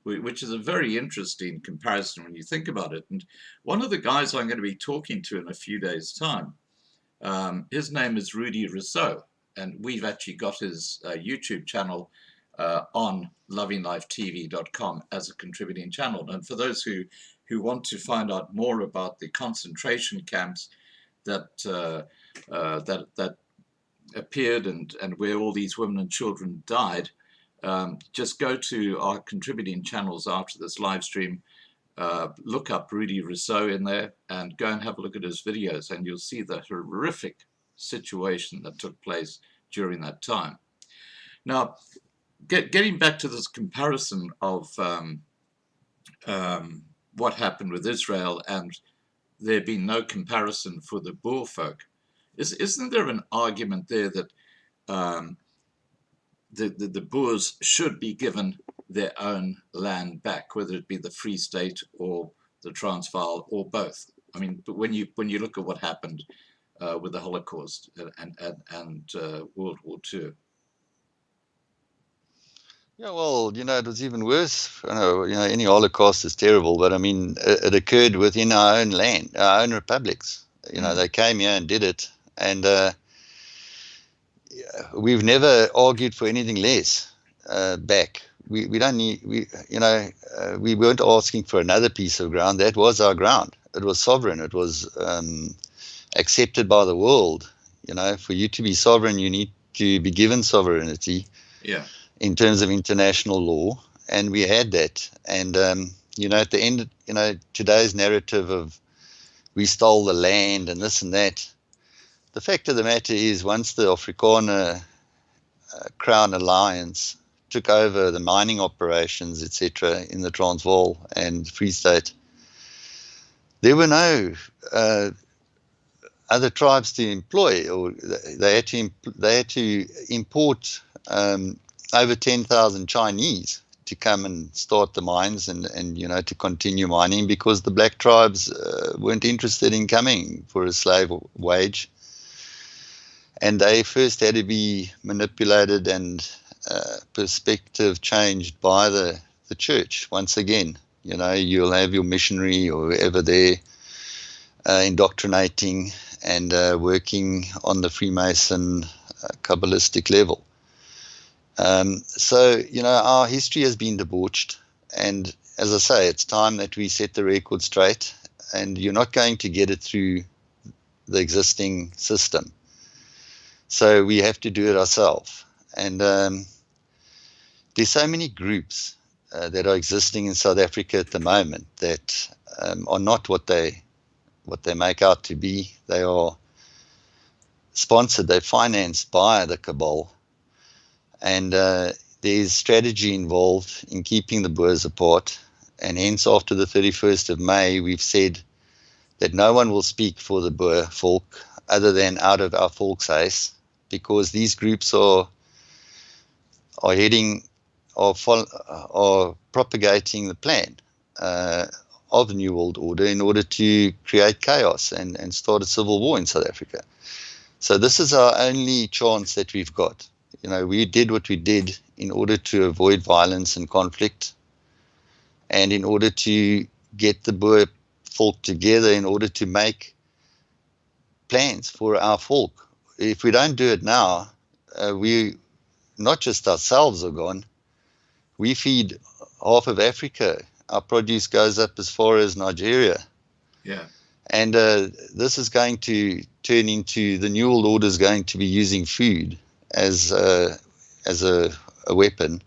which is a very interesting comparison when you think about it. And one of the guys I'm going to be talking to in a few days' time, his name is Rudy Rousseau, and we've actually got his YouTube channel on lovinglifetv.com as a contributing channel. And for those who want to find out more about the concentration camps that appeared and where all these women and children died, just go to our contributing channels after this live stream, look up Rudy Rousseau in there, and go and have a look at his videos, and you'll see the horrific situation that took place during that time. Now, getting back to this comparison of what happened with Israel and there being no comparison for the Boer folk, isn't there an argument there that the Boers should be given their own land back, whether it be the Free State or the Transvaal or both? I mean, but when you look at what happened with the Holocaust and World War II. Yeah, well, it was even worse. Any Holocaust is terrible, but I mean, it occurred within our own land, our own republics. They came here and did it, and we've never argued for anything less back. We don't need, we weren't asking for another piece of ground. That was our ground. It was sovereign. It was accepted by the world. For you to be sovereign, you need to be given sovereignty. Yeah. In terms of international law, and we had that. And, at the end, today's narrative of we stole the land and this and that, the fact of the matter is, once the Afrikaner Crown Alliance took over the mining operations, etc., in the Transvaal and Free State, there were no other tribes to employ, or they had to import over 10,000 Chinese to come and start the mines and to continue mining, because the black tribes weren't interested in coming for a slave wage. And they first had to be manipulated and perspective changed by the church. Once again, you'll have your missionary or whoever there indoctrinating and working on the Freemason Kabbalistic level. So, our history has been debauched, and as I say, it's time that we set the record straight, and you're not going to get it through the existing system. So we have to do it ourselves. And there's so many groups that are existing in South Africa at the moment that are not what they make out to be. They are sponsored, they're financed by the cabal, and there's strategy involved in keeping the Boers apart. And hence, after the 31st of May, we've said that no one will speak for the Boer folk other than out of our volkshuis, because these groups are propagating the plan of the New World Order in order to create chaos and start a civil war in South Africa. So this is our only chance that we've got. We did what we did in order to avoid violence and conflict, and in order to get the Boer folk together in order to make plans for our folk. If we don't do it now, we, not just ourselves, are gone. We feed half of Africa. Our produce goes up as far as Nigeria. Yeah. And this is going to turn into, the New World Order is going to be using food as a weapon.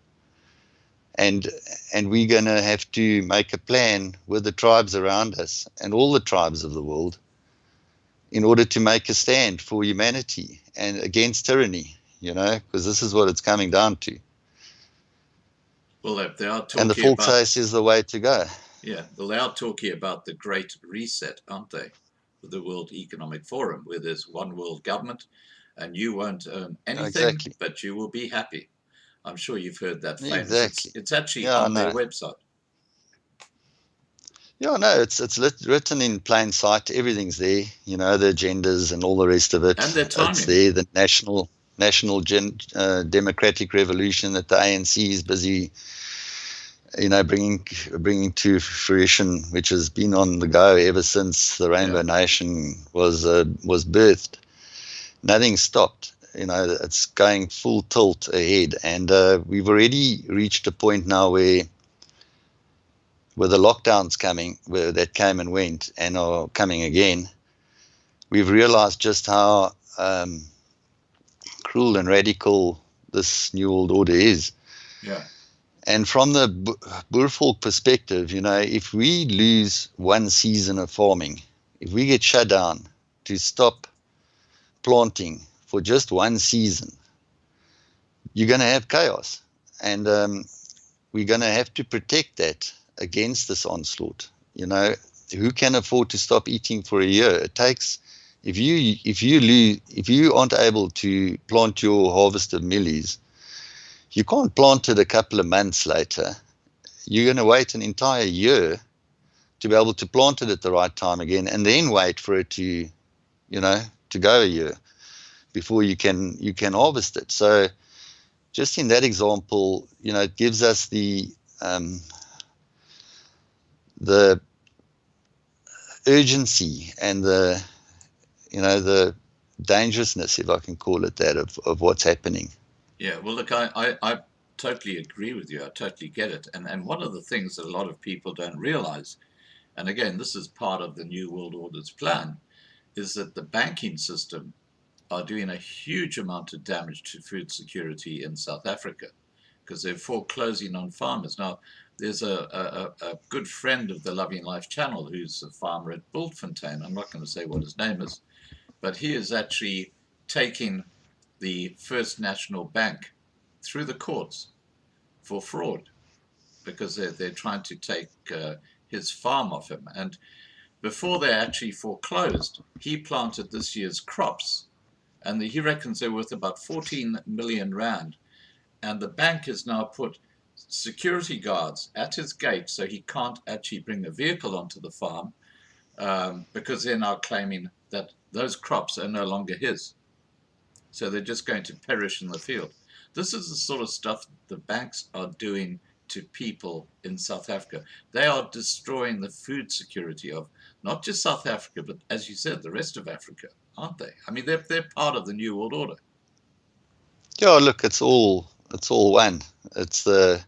And we're going to have to make a plan with the tribes around us and all the tribes of the world in order to make a stand for humanity and against tyranny, because this is what it's coming down to. Well, they are talking and the volkshuis is the way to go. Yeah, well, they are talking about the Great Reset, aren't they? With the World Economic Forum, where there's one world government, and you won't earn anything, Exactly. but you will be happy. I'm sure you've heard that famous. Exactly. It's actually on their website. Yeah, no, it's written in plain sight. Everything's there, the agendas and all the rest of it. And their timing. It's there, the national democratic revolution that the ANC is busy, bringing to fruition, which has been on the go ever since the Rainbow Nation was birthed. Nothing stopped. It's going full tilt ahead, and we've already reached a point now where the lockdowns that came and went and are coming again. We've realized just how cruel and radical this New World Order is. Yeah. And from the Boervolk perspective, if we lose one season of farming, if we get shut down to stop planting for just one season, you're going to have chaos. And we're going to have to protect that against this onslaught. Who can afford to stop eating for a year? It takes, if you aren't able to plant your harvest of millies, you can't plant it a couple of months later. You're going to wait an entire year to be able to plant it at the right time again, and then wait for it to go a year before you can harvest it. So just in that example, it gives us the urgency and the dangerousness, if I can call it that, of what's happening. Yeah, well, look, I totally agree with you. I totally get it. And one of the things that a lot of people don't realize, and again, this is part of the New World Order's plan, is that the banking system are doing a huge amount of damage to food security in South Africa because they're foreclosing on farmers. Now, there's a good friend of the Loving Life channel who's a farmer at Bultfontein. I'm not going to say what his name is, but he is actually taking the First National Bank through the courts for fraud because they're trying to take his farm off him. And before they actually foreclosed, he planted this year's crops, and he reckons they're worth about 14 million rand. And the bank has now put security guards at his gate so he can't actually bring a vehicle onto the farm because they're now claiming that those crops are no longer his. So they're just going to perish in the field. This is the sort of stuff the banks are doing to people in South Africa. They are destroying the food security of not just South Africa, but as you said, the rest of Africa, aren't they? I mean, they're part of the New World Order. Yeah, look, it's all one. It's the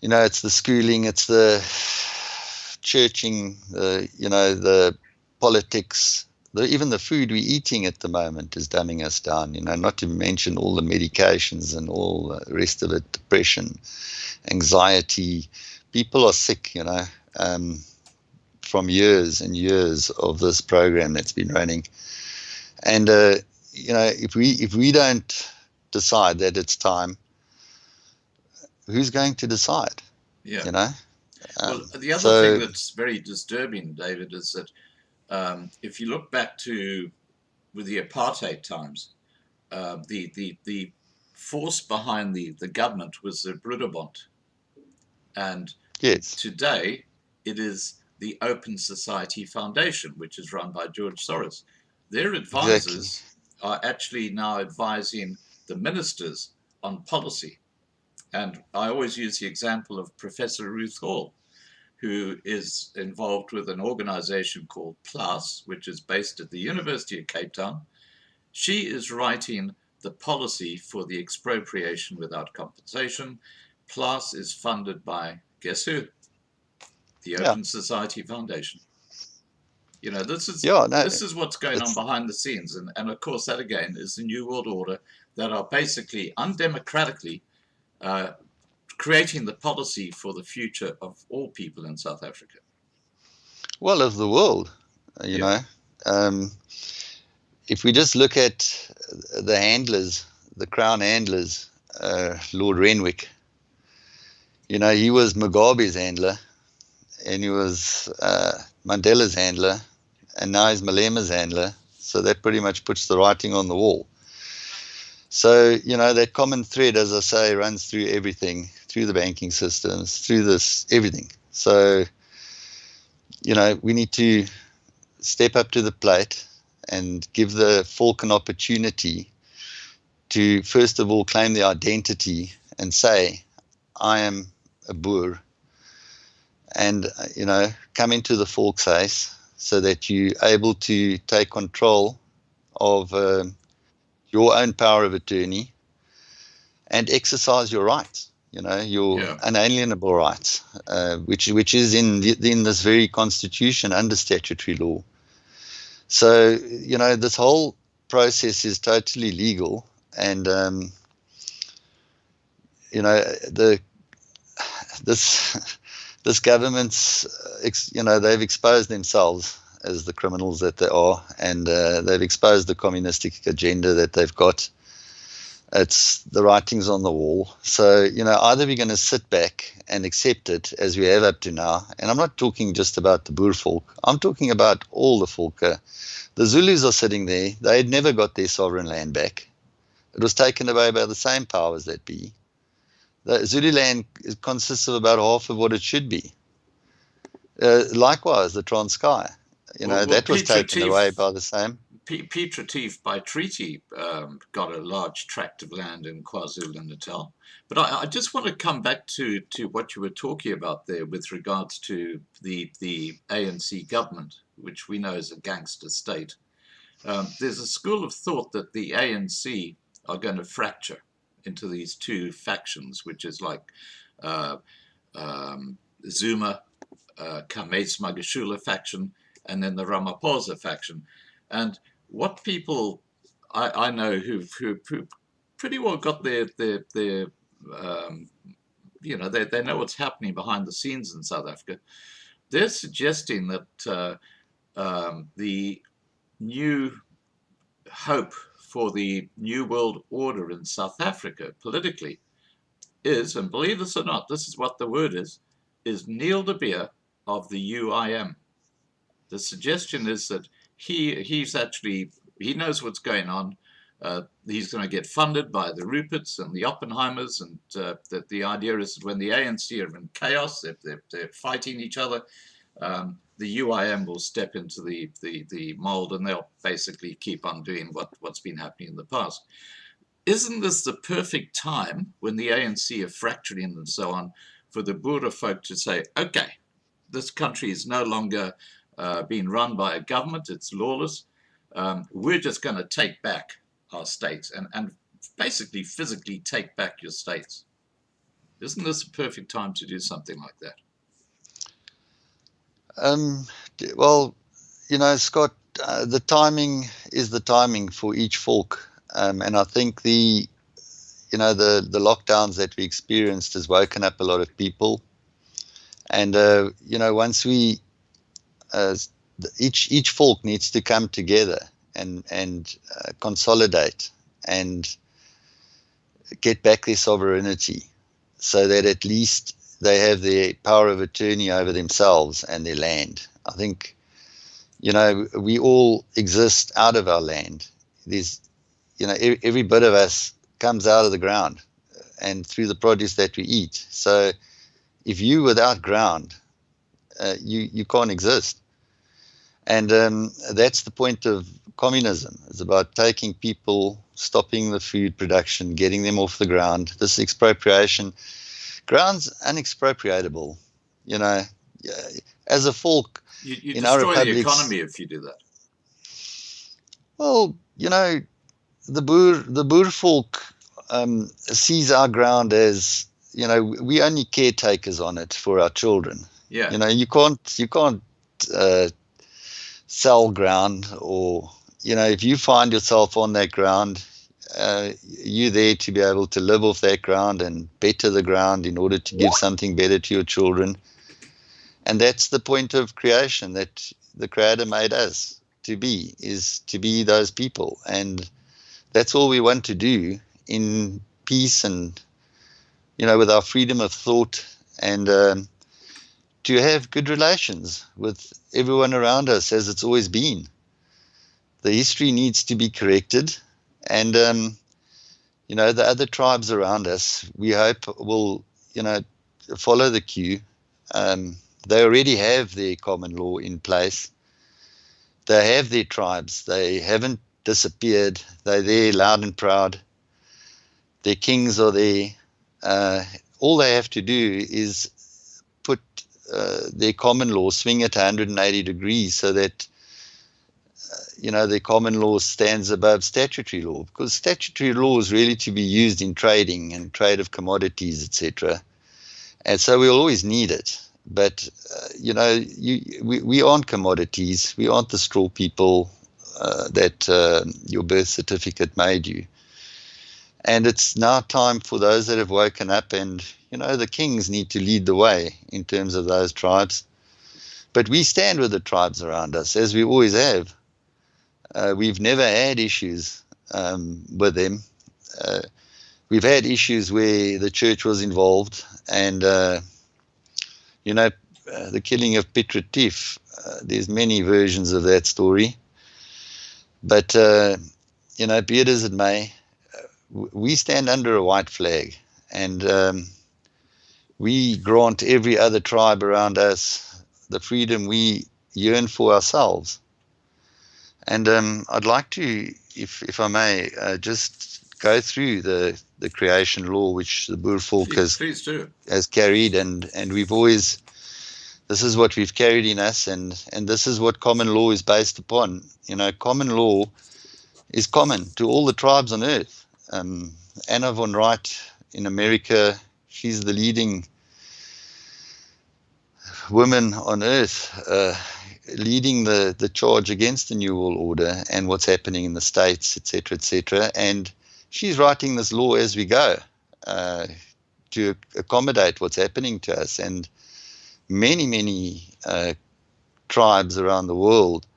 it's the schooling, it's the churching, the politics, even the food we're eating at the moment is dumbing us down, not to mention all the medications and all the rest of it, depression, anxiety. People are sick, from years and years of this program that's been running. And, if we don't decide that it's time, who's going to decide? Yeah. Well, the other thing that's very disturbing, David, is that if you look back to with the apartheid times, the force behind the government was the Broederbond. And yes, today it is the Open Society Foundation, which is run by George Soros. Their advisors are actually now advising the ministers on policy. And I always use the example of Professor Ruth Hall, who is involved with an organization called PLAS, which is based at the University of Cape Town. She is writing the policy for the expropriation without compensation. PLAS is funded by, guess who? The Open Society Foundation. This is what's going on behind the scenes. And of course, that again is the New World Order that are basically undemocratically creating the policy for the future of all people in South Africa. Well, of the world, you know. If we just look at the handlers, the Crown handlers, Lord Renwick, he was Mugabe's handler, and he was Mandela's handler, and now he's Malema's handler. So that pretty much puts the writing on the wall. So, that common thread, as I say, runs through everything, through the banking systems, through this, everything. So, we need to step up to the plate and give the folk an opportunity to, first of all, claim their identity and say, I am a Boer. And, come into the folk space so that you're able to take control of your own power of attorney and exercise your rights, your unalienable rights, which is in this very constitution under statutory law. So, this whole process is totally legal, and, this government's, they've exposed themselves as the criminals that they are, and they've exposed the communistic agenda that they've got. It's the writings on the wall. So, either we're going to sit back and accept it as we have up to now, and I'm not talking just about the Boer folk, I'm talking about all the folk. The Zulus are sitting there. They had never got their sovereign land back. It was taken away by the same powers that be. The Zululand consists of about half of what it should be. Likewise, the Transkei, that was taken away by the same. Piet Retief, by treaty, got a large tract of land in KwaZulu-Natal. But I just want to come back to what you were talking about there with regards to the ANC government, which we know is a gangster state. There's a school of thought that the ANC are going to fracture into these two factions, which is like Zuma, Kames Magashula faction, and then the Ramaphosa faction. And what people I know who pretty well got their they know what's happening behind the scenes in South Africa, they're suggesting that the new hope for the New World Order in South Africa politically is, and believe this or not, this is what the word is Neil de Beer of the UIM. The suggestion is that he knows what's going on. He's going to get funded by the Ruperts and the Oppenheimers, and that the idea is that when the ANC are in chaos, they're fighting each other, the UIM will step into the mold, and they'll basically keep on doing what's been happening in the past. Isn't this the perfect time, when the ANC are fracturing and so on, for the Boer folk to say, okay, this country is no longer being run by a government, it's lawless, we're just going to take back our states and basically physically take back your states? Isn't this a perfect time to do something like that? Well, Scott, the timing is the timing for each folk, and I think the lockdowns that we experienced has woken up a lot of people, and once we each folk needs to come together and consolidate and get back their sovereignty, so that at least they have their power of attorney over themselves and their land. I think, we all exist out of our land. There's, every bit of us comes out of the ground and through the produce that we eat. So if you without ground, you can't exist. And that's the point of communism. It's about taking people, stopping the food production, getting them off the ground. This expropriation, ground's unexpropriatable. As a folk, You in our destroy the republics, economy if you do that. well, the Boer folk sees our ground as, we only caretakers on it for our children. Yeah. You can't sell ground, or if you find yourself on that ground, you're there to be able to live off that ground and better the ground in order to give something better to your children. And that's the point of creation, that the Creator made us to be, is to be those people. And that's all we want to do in peace and, with our freedom of thought, and to have good relations with everyone around us, as it's always been. The history needs to be corrected. And, the other tribes around us, we hope will, follow the cue. They already have their common law in place. They have their tribes. They haven't disappeared. They're there loud and proud. Their kings are there. All they have to do is put their common law, swing it 180 degrees, so that their common law stands above statutory law, because statutory law is really to be used in trading and trade of commodities, etc. And so we'll always need it. But we aren't commodities. We aren't the straw people that your birth certificate made you. And it's now time for those that have woken up, and the kings need to lead the way in terms of those tribes. But we stand with the tribes around us, as we always have. We've never had issues with them. We've had issues where the church was involved, and the killing of Piet Retief. There's many versions of that story. But be it as it may, we stand under a white flag, and we grant every other tribe around us the freedom we yearn for ourselves. And I'd like to, if I may, just go through the creation law which the Boer folk has carried, and we've always, this is what we've carried in us, and this is what common law is based upon. Common law is common to all the tribes on earth. Anna von Wright in America, she's the leading woman on earth, leading the charge against the New World Order and what's happening in the States, etc., etc. And she's writing this law as we go to accommodate what's happening to us. And many tribes around the world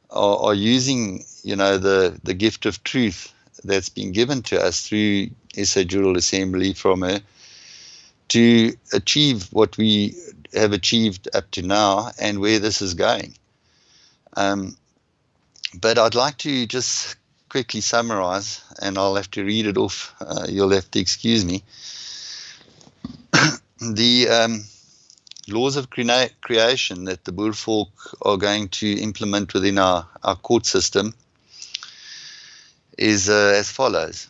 are using, the gift of truth that's been given to us through SA General Assembly from her to achieve what we have achieved up to now and where this is going. But I'd like to just quickly summarize, and I'll have to read it off. You'll have to excuse me. The laws of creation that the Boer folk are going to implement within our court system is as follows.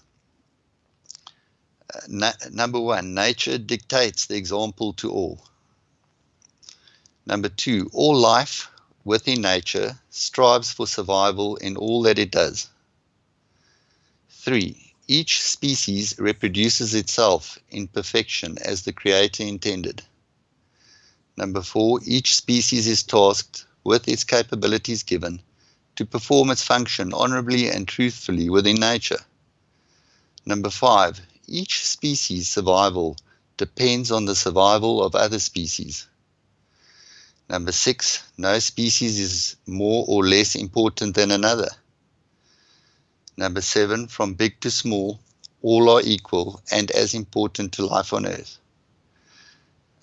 Number one, nature dictates the example to all. Number two, all life within nature strives for survival in all that it does. 3, each species reproduces itself in perfection as the Creator intended. Number 4, each species is tasked with its capabilities given to perform its function honorably and truthfully within nature. Number 5, each species' survival depends on the survival of other species. Number 6, no species is more or less important than another. Number 7, from big to small, all are equal and as important to life on Earth.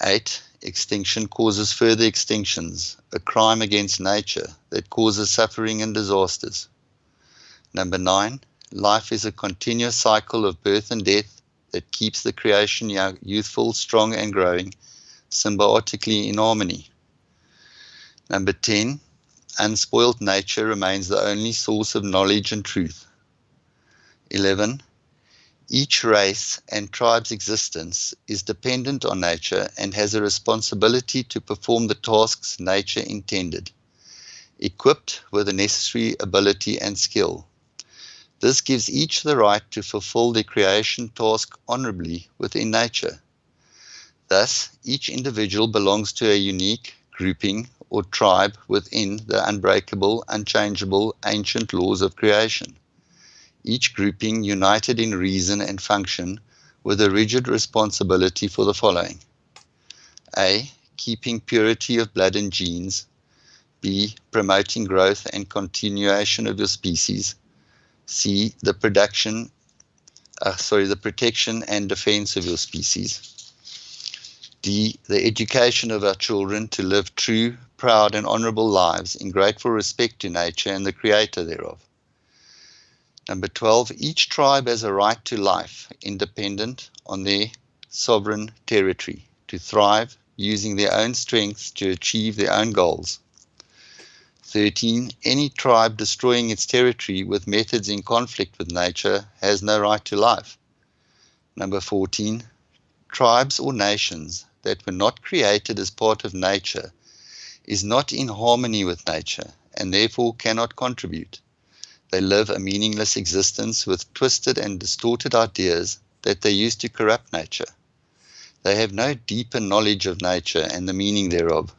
8, extinction causes further extinctions, a crime against nature that causes suffering and disasters. Number 9, life is a continuous cycle of birth and death that keeps the creation youthful, strong and growing, symbiotically in harmony. Number 10, unspoiled nature remains the only source of knowledge and truth. 11, each race and tribe's existence is dependent on nature and has a responsibility to perform the tasks nature intended, equipped with the necessary ability and skill. This gives each the right to fulfill their creation task honorably within nature. Thus, each individual belongs to a unique grouping or tribe within the unbreakable, unchangeable, ancient laws of creation. Each grouping united in reason and function with a rigid responsibility for the following: A, keeping purity of blood and genes. B, promoting growth and continuation of your species. C, the protection and defense of your species. D, the education of our children to live true, proud and honorable lives in grateful respect to nature and the creator thereof. Number 12, each tribe has a right to life, independent on their sovereign territory, to thrive, using their own strengths to achieve their own goals. 13, any tribe destroying its territory with methods in conflict with nature has no right to life. Number 14, tribes or nations that were not created as part of nature is not in harmony with nature and therefore cannot contribute. They live a meaningless existence with twisted and distorted ideas that they use to corrupt nature. They have no deeper knowledge of nature and the meaning thereof.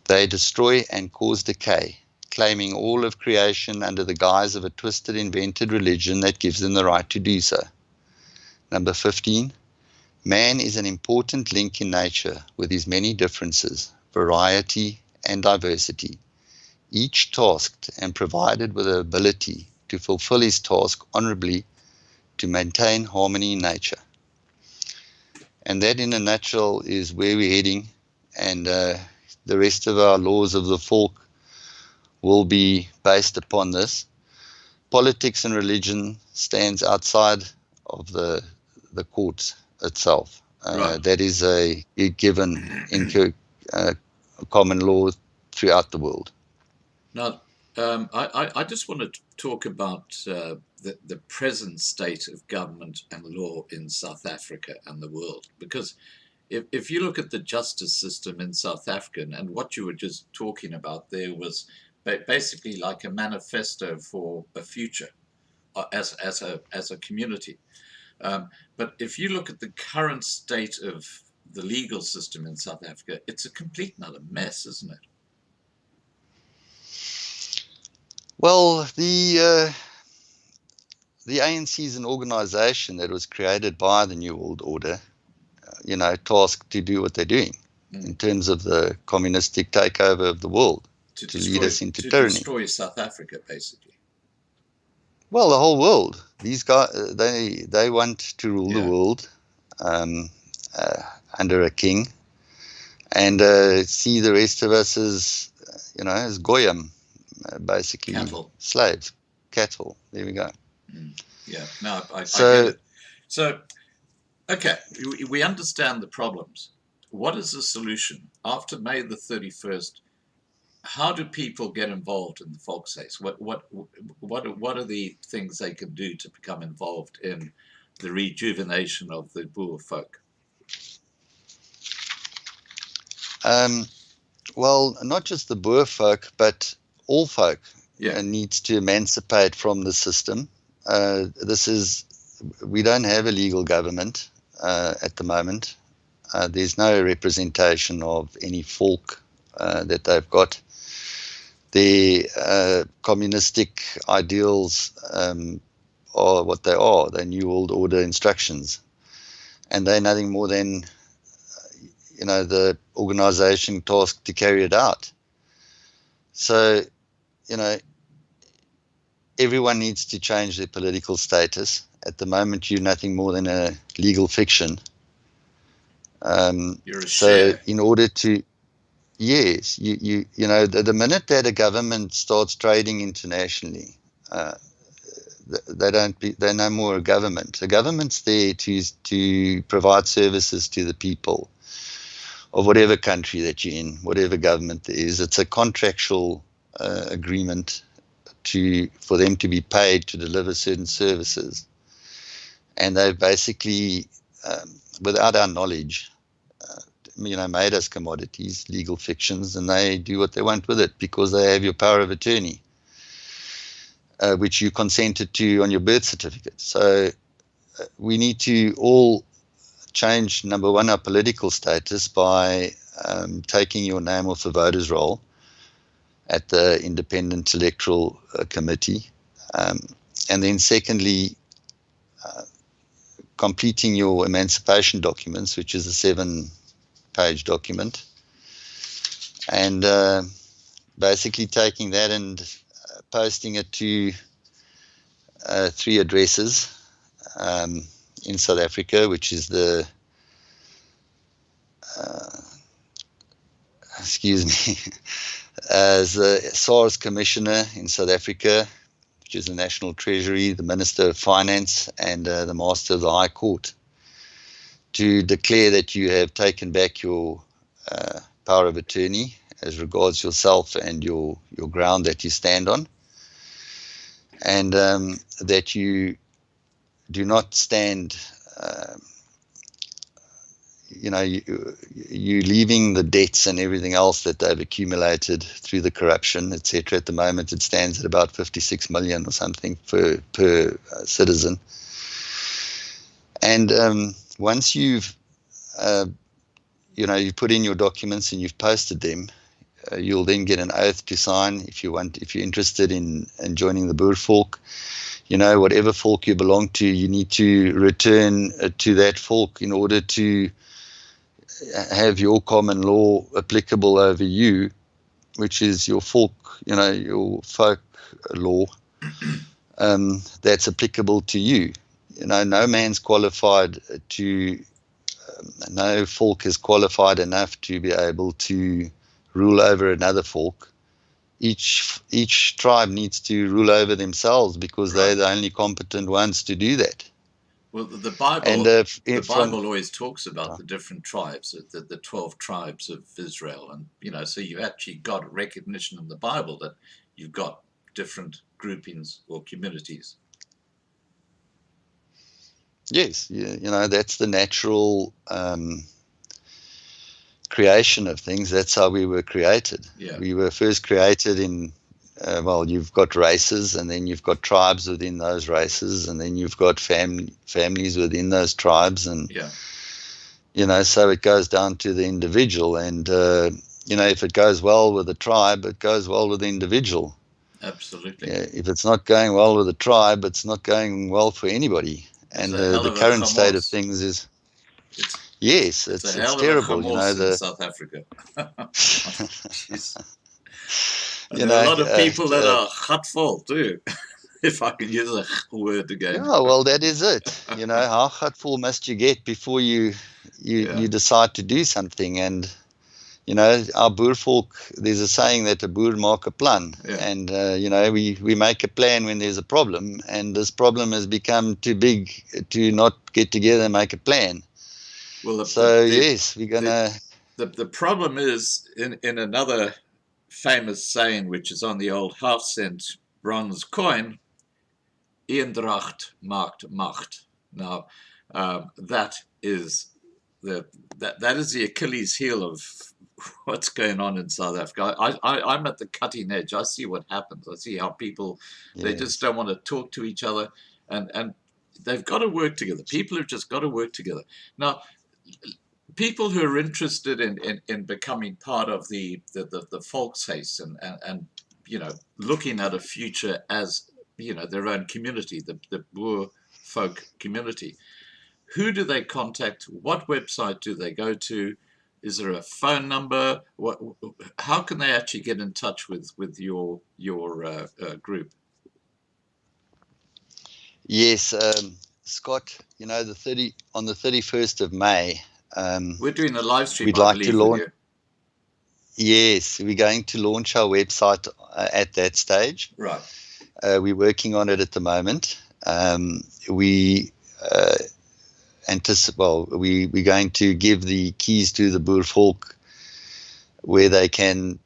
They destroy and cause decay, claiming all of creation under the guise of a twisted, invented religion that gives them the right to do so. Number 15, man is an important link in nature with his many differences, variety, and diversity, each tasked and provided with the ability to fulfill his task honorably to maintain harmony in nature. And that in a nutshell is where we're heading, and the rest of our laws of the folk will be based upon this. Politics and religion stands outside of the court itself. Right. That is a given in common law throughout the world. Now, I just want to talk about the present state of government and law in South Africa and the world, because if you look at the justice system in South Africa, and what you were just talking about there was basically like a manifesto for a future as a community. But if you look at the current state of the legal system in South Africa, it's a complete and utter mess, isn't it? Well, the ANC is an organization that was created by the New World Order, tasked to do what they're doing in terms of the communistic takeover of the world, to lead us into tyranny. To destroy South Africa, basically. Well, the whole world. These guys, they want to rule the world under a king, and see the rest of us as goyim, basically slaves, cattle. There we go. Yeah, no, I get it. So, okay, we understand the problems. What is the solution? After May the 31st, how do people get involved in the Volkshuis? What are the things they can do to become involved in the rejuvenation of the Boer folk? Well, not just the Boer folk, but all folk needs to emancipate from the system. We don't have a legal government at the moment. There's no representation of any folk that they've got. their communistic ideals are what they are. They're New World Order instructions. And they're nothing more than, the organization tasked to carry it out. So, everyone needs to change their political status. At the moment, you're nothing more than a legal fiction. You're a so share. in order to, yes, the minute that a government starts trading internationally, they're no more a government. The government's there to provide services to the people of whatever country that you're in, whatever government there is. It's a contractual agreement for them to be paid to deliver certain services. And they've basically, without our knowledge, made us commodities, legal fictions, and they do what they want with it because they have your power of attorney, which you consented to on your birth certificate. So we need to all change, number one, our political status by taking your name off the voters' roll at the Independent Electoral Committee. And then secondly, completing your emancipation documents, which is a 7-page document, and basically taking that and posting it to 3 addresses in South Africa, which is the as the SARS Commissioner in South Africa, which is the National Treasury, the Minister of Finance, and the Master of the High Court, to declare that you have taken back your power of attorney as regards yourself and your ground that you stand on, and that you do not stand, you leaving the debts and everything else that they've accumulated through the corruption, etc. At the moment, it stands at about 56 million or something per citizen. And once you've, you put in your documents and you've posted them, you'll then get an oath to sign if you're interested in joining the Boer folk. Whatever folk you belong to, you need to return to that folk in order to have your common law applicable over you, which is your folk, your folk law, that's applicable to you. No man's qualified to, no folk is qualified enough to be able to rule over another folk. Each tribe needs to rule over themselves because they're the only competent ones to do that. Well, the Bible, And the Bible always talks about the different tribes, the 12 tribes of Israel, and so you've actually got recognition in the Bible that you've got different groupings or communities. Yes, that's the natural creation of things. That's how we were created. Yeah. We were first created in, you've got races, and then you've got tribes within those races, and then you've got families within those tribes, and so it goes down to the individual. And if it goes well with the tribe, it goes well with the individual. Absolutely. Yeah, if it's not going well with the tribe, it's not going well for anybody. And the current state of things is, yes, it's terrible. In South Africa. And there are a lot of people that are gatvol too, if I can use a word again. Yeah, well, that is it. How gatvol must you get before you decide to do something? And our boervolk, there's a saying that a boer maak 'n plan, and we make a plan when there's a problem, and this problem has become too big to not get together and make a plan. Well, yes, we're gonna. The problem is in another famous saying, which is on the old half-cent bronze coin, Eendracht maakt macht. Now, that is the Achilles heel of what's going on in South Africa. I'm at the cutting edge. I see what happens. I see how people, they just don't want to talk to each other, and they've got to work together. People have just got to work together. Now, people who are interested in becoming part of the Volkshuis and looking at a future as, their own community, the Boer folk community. Who do they contact? What website do they go to? Is there a phone number? How can they actually get in touch with your group? Yes, Scott. On the 31st of May, we're doing a live stream. We'd I like believe, to launch. with you. Yes, we're going to launch our website at that stage. Right. We're working on it at the moment. We're going to give the keys to the Boer folk, where they can,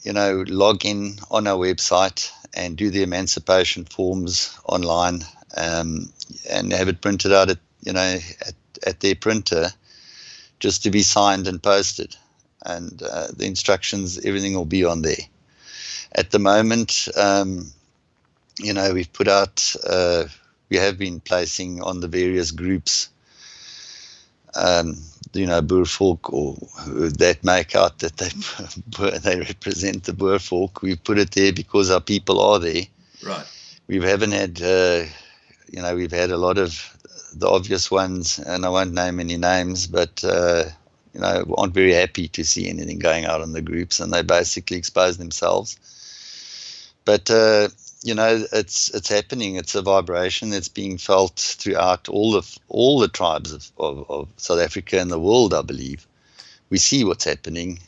log in on our website and do the emancipation forms online, and have it printed out at their printer, just to be signed and posted. And the instructions, everything will be on there. At the moment, we've put out, we have been placing on the various groups, Boer folk, or that make out that they represent the Boer folk. We've put it there because our people are there. Right. We've had, we've had a lot of the obvious ones, and I won't name any names, but aren't very happy to see anything going out on the groups, and they basically expose themselves. But it's happening. It's a vibration that's being felt throughout all the tribes of South Africa and the world, I believe. We see what's happening.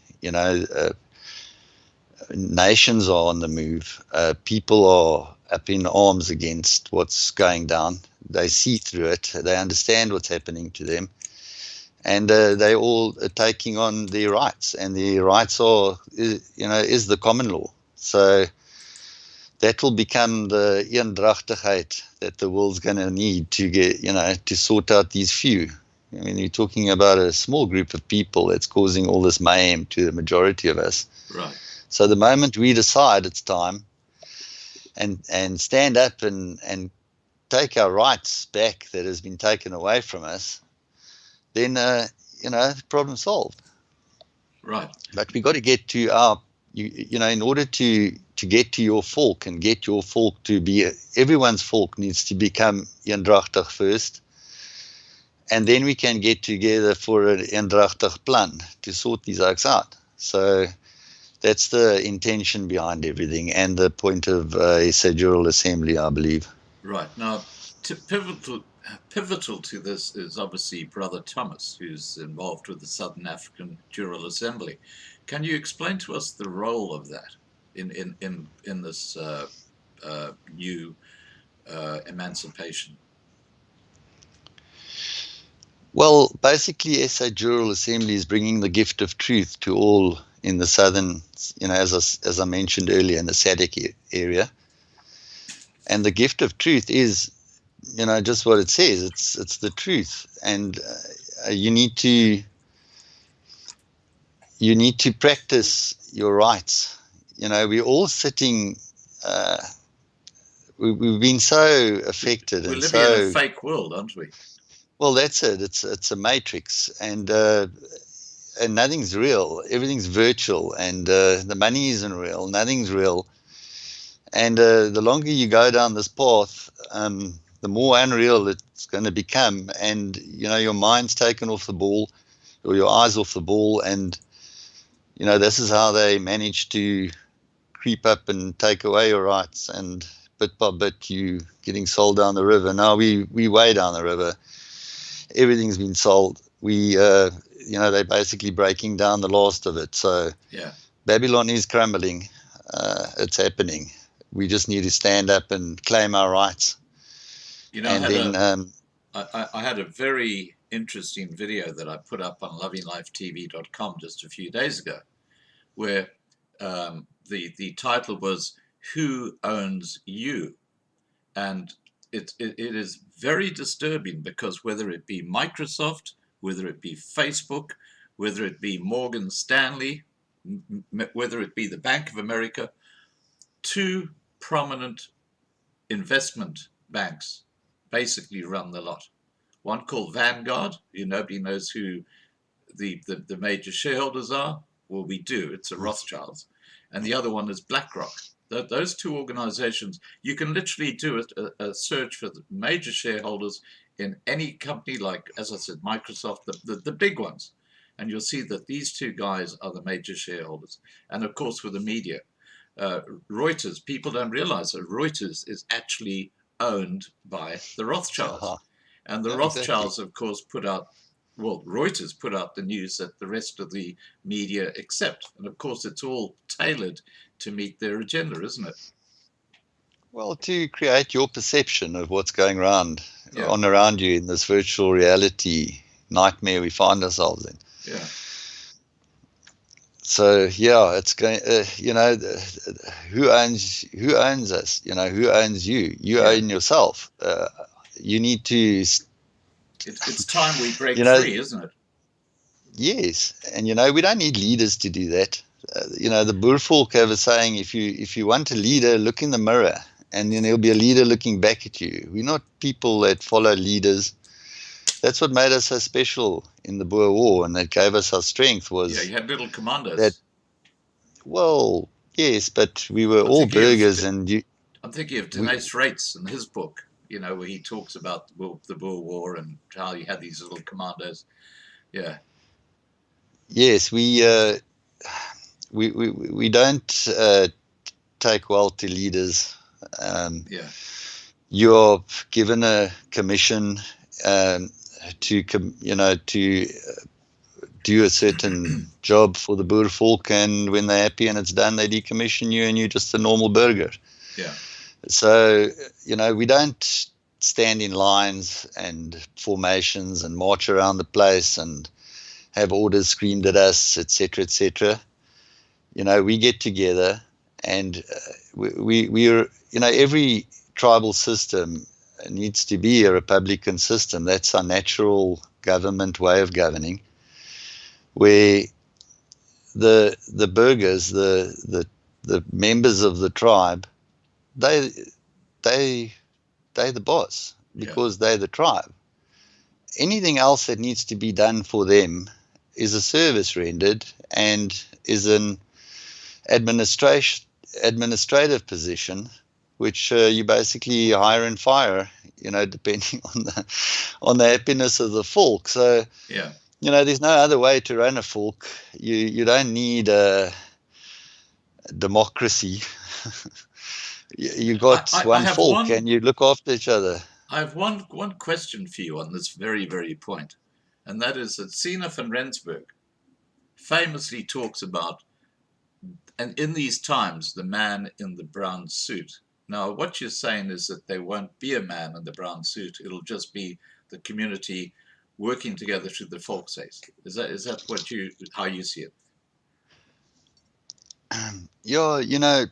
Nations are on the move. People are up in arms against what's going down. They see through it. They understand what's happening to them. And they all are taking on their rights, and their rights is the common law. So that will become the eendrachtigheid that the world's going to need to get, to sort out these few. I mean, you're talking about a small group of people that's causing all this mayhem to the majority of us. Right. So the moment we decide it's time, and stand up and take our rights back that has been taken away from us, then problem solved. Right. But we got to get to our, in order to get to your folk and get your folk to be, everyone's folk needs to become eendrachtig first, and then we can get together for an eendrachtig plan to sort these oaks out. So that's the intention behind everything, and the point of SA General Assembly, I believe. Right. Now, pivotal to this is obviously Brother Thomas, who's involved with the Southern African General Assembly. Can you explain to us the role of that in this new emancipation? Well, basically, SA General Assembly is bringing the gift of truth to all in the southern, as I mentioned earlier, in the SADC area. And the gift of truth is, just what it says. It's the truth, and you need to practice your rights. We're all sitting. We've been so affected. We're and living so, in a fake world, aren't we? Well, that's it. It's a matrix, and nothing's real. Everything's virtual, and the money isn't real. Nothing's real. And the longer you go down this path, the more unreal it's going to become. And, your mind's taken off the ball, or your eyes off the ball. And, this is how they manage to creep up and take away your rights. And bit by bit, you getting sold down the river. Now we way down the river. Everything's been sold. They're basically breaking down the last of it. So yeah, Babylon is crumbling. It's happening. We just need to stand up and claim our rights. I had a very interesting video that I put up on lovinglifetv.com just a few days ago, where the title was "Who Owns You?" And it is very disturbing, because whether it be Microsoft, whether it be Facebook, whether it be Morgan Stanley, whether it be the Bank of America, two prominent investment banks basically run the lot. One called Vanguard, nobody knows who the major shareholders are. Well, we do. It's a Rothschilds. And the other one is BlackRock. Those two organizations, you can literally do a search for the major shareholders in any company, like, as I said, Microsoft, the big ones. And you'll see that these two guys are the major shareholders. And of course, with the media, Reuters, people don't realize that Reuters is actually owned by the Rothschilds. Uh-huh. And the Yeah, Rothschilds, exactly. of course, Reuters put out the news that the rest of the media accept. And of course, it's all tailored to meet their agenda, isn't it? Well, to create your perception of what's going around Yeah, you in this virtual reality nightmare we find ourselves in. yeah, So yeah, it's going. Who owns us? Who owns you? You yeah. own yourself. You need to, It's time we break you know, free, isn't it? yes, and we don't need leaders to do that. The Boervolk have a saying: if you want a leader, look in the mirror, and then there'll be a leader looking back at you. We're not people that follow leaders. That's what made us so special in the Boer War, and that gave us our strength. Was Yeah, you had little commandos. that? Well, yes, but we were I'm all thinking of burgers, and I'm thinking of Deneys Rates in his book, where he talks about the Boer War and how he had these little commandos. Yeah, yes, we don't take well to leaders. yeah, You're given a commission to do a certain job for the Boervolk, and when they're happy and it's done, they decommission you, and you're just a normal burger. yeah, So we don't stand in lines and formations and march around the place and have orders screamed at us, etc., etc. We get together, and we're every tribal system needs to be a republican system. That's our natural government way of governing, where the burghers, the members of the tribe, they the boss, because they're the tribe. Anything else that needs to be done for them is a service rendered and is an administrative position, which you basically hire and fire, depending on the happiness of the folk. So yeah. there's no other way to run a folk. You don't need a democracy. You got one folk, and you look after each other. I have one question for you on this very, very point, and that is that Sina van Rensburg famously talks about, and in these times, the man in the brown suit. Now, what you're saying is that there won't be a man in the brown suit. It'll just be the community working together through the facets. Is that how you see it? Yeah,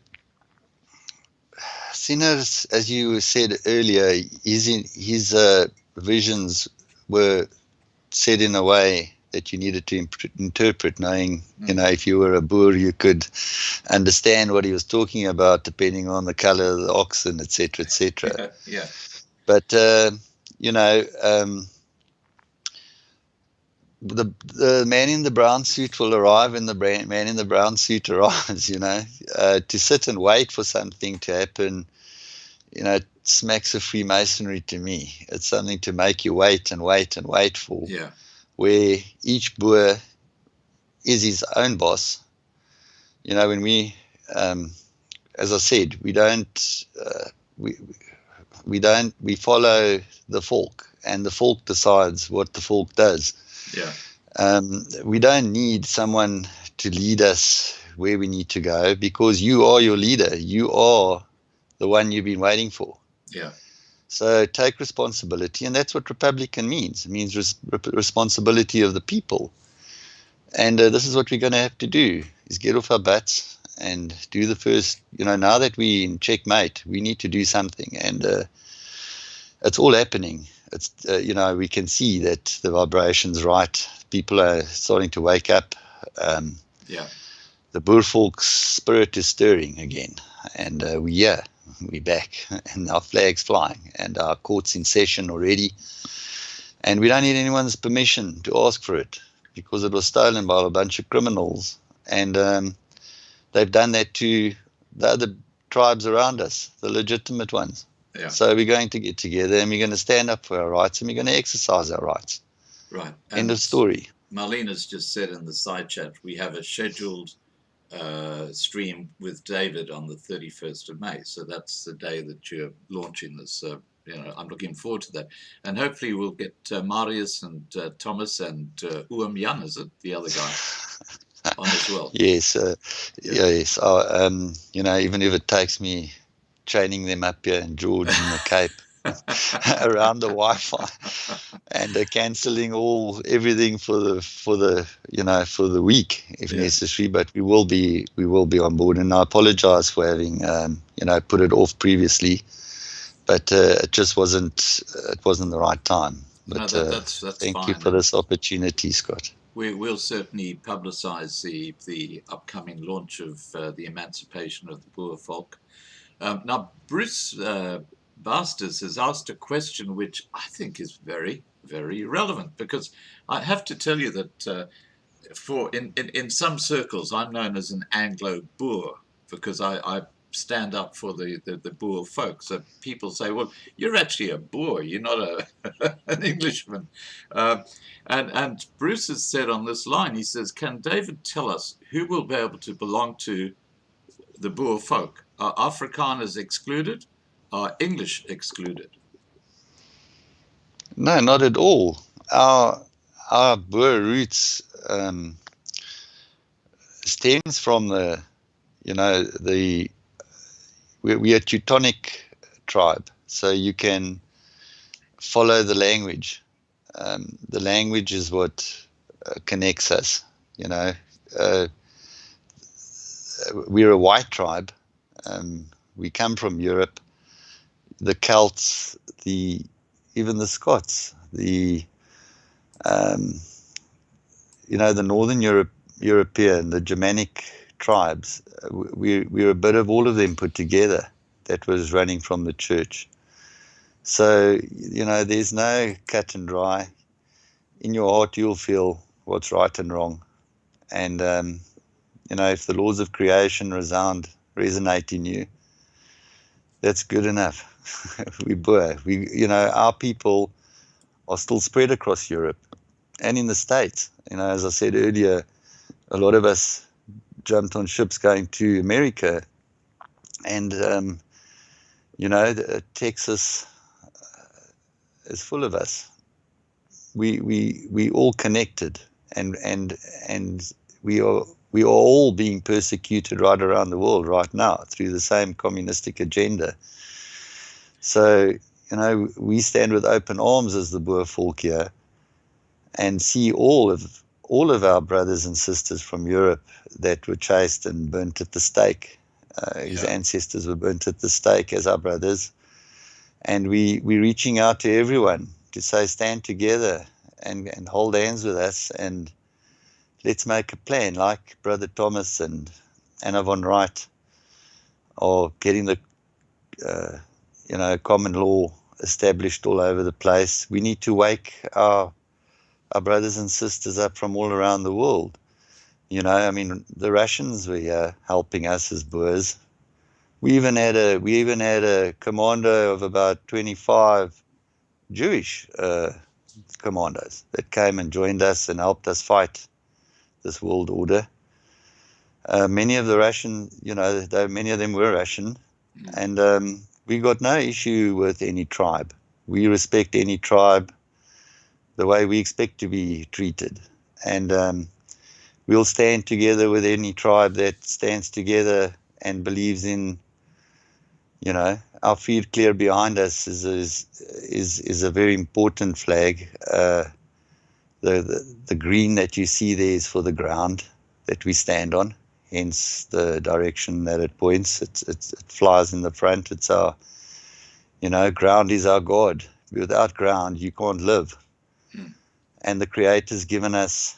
Sinner's, as you said earlier, his visions were said in a way that you needed to interpret, knowing, if you were a Boer, you could understand what he was talking about, depending on the color of the oxen, etc., etc. Yeah. But, the man in the brown suit will arrive when the man in the brown suit arrives, to sit and wait for something to happen, it smacks of Freemasonry to me. It's something to make you wait and wait and wait for. Yeah. Where each Boer is his own boss. When we, as I said, we follow the folk, and the folk decides what the folk does. Yeah. We don't need someone to lead us where we need to go, because you are your leader. You are the one you've been waiting for. Yeah. So take responsibility, and that's what Republican means. It means responsibility of the people. And this is what we're going to have to do, is get off our butts and do the first, now that we're in checkmate, we need to do something. And it's all happening. It's, we can see that the vibration's right. People are starting to wake up. Yeah. The Boervolk's spirit is stirring again. And we're back, and our flag's flying, and our court's in session already. And we don't need anyone's permission to ask for it, because it was stolen by a bunch of criminals. And they've done that to the other tribes around us, the legitimate ones. Yeah. So we're going to get together and we're going to stand up for our rights and we're going to exercise our rights. Right. End of story. Marlena's just said in the side chat, we have a scheduled stream with David on the 31st of May. So that's the day that you're launching this. I'm looking forward to that. And hopefully we'll get Marius and Thomas and Uam Jan, is it? The other guy on as well. Yes. Yes. Even if it takes me training them up here in George and the Cape around the Wi-Fi and cancelling everything for the week if necessary, but we will be on board. And I apologize for having put it off previously, but it just wasn't the right time. But that's thank fine. you for this opportunity, Scott. We'll certainly publicise the upcoming launch of the emancipation of the Boer folk. Now, Bruce Basters has asked a question which I think is very, very relevant, because I have to tell you that in some circles I'm known as an Anglo-Boer, because I stand up for the Boer folk. So people say, well, you're actually a Boer, you're not an Englishman. And Bruce has said on this line, he says, can David tell us who will be able to belong to the Boer folk? Are Afrikaners excluded? Are English excluded? No, not at all. Our Boer roots stems from we're a Teutonic tribe, so you can follow the language. The language is what connects us. We're a white tribe. We come from Europe. The Celts, even the Scots, the Northern European, the Germanic tribes. We're a bit of all of them put together. That was running from the church. So there's no cut and dry. In your heart, you'll feel what's right and wrong, and if the laws of creation resonate in you, that's good enough. We Boer. Our people are still spread across Europe and in the States. As I said earlier, a lot of us jumped on ships going to America, and Texas is full of us. We all connected, and we are all being persecuted right around the world right now through the same communistic agenda. So, we stand with open arms as the Boer folk here, and see all of our brothers and sisters from Europe that were chased and burnt at the stake. His ancestors were burnt at the stake as our brothers. And we're reaching out to everyone to say, stand together and hold hands with us, and let's make a plan, like Brother Thomas and Anna von Wright are getting the common law established all over the place. We need to wake our brothers and sisters up from all around the world. The Russians were helping us as Boers. We even had a commando of about 25 Jewish commandos that came and joined us and helped us fight this world order. Many of the Russian, many of them were Russian, and we got no issue with any tribe. We respect any tribe the way we expect to be treated, and we'll stand together with any tribe that stands together and believes in, our field clear behind us is a very important flag. The green that you see there is for the ground that we stand on, hence the direction that it points. It flies in the front. It's our, ground is our God. Without ground, you can't live. And the Creator's given us,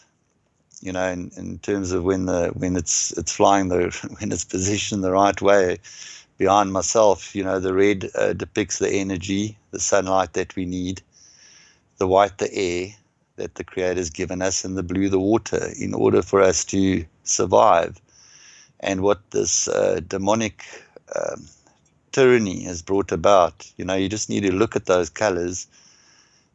in terms of when it's flying, when it's positioned the right way. Behind myself, the red depicts the energy, the sunlight that we need, the white the air that the Creator's given us, and the blue the water, in order for us to survive. And what this demonic tyranny has brought about. You just need to look at those colors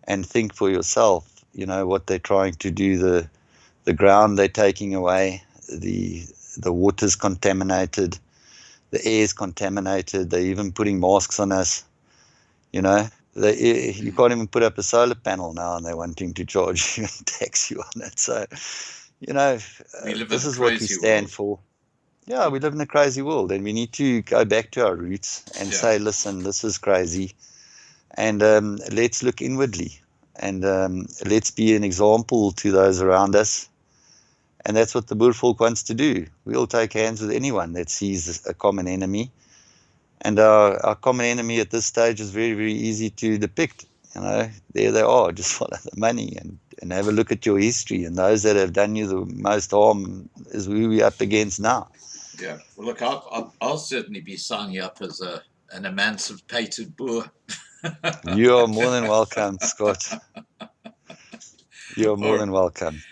and think for yourself, what they're trying to do, the ground they're taking away, the water's contaminated, the air's contaminated, they're even putting masks on us, you can't even put up a solar panel now and they're wanting to charge you and tax you on it. So, this is what we stand for. Yeah, we live in a crazy world, and we need to go back to our roots and say, listen, this is crazy, and let's look inwardly, and let's be an example to those around us. And that's what the Boer folk wants to do. We'll take hands with anyone that sees a common enemy. And our common enemy at this stage is very, very easy to depict. There they are, just follow the money and have a look at your history. And those that have done you the most harm is who we're up against now. Yeah, well, look, I'll certainly be signing up as an emancipated Boer. You are more than welcome, Scott. You're more than welcome.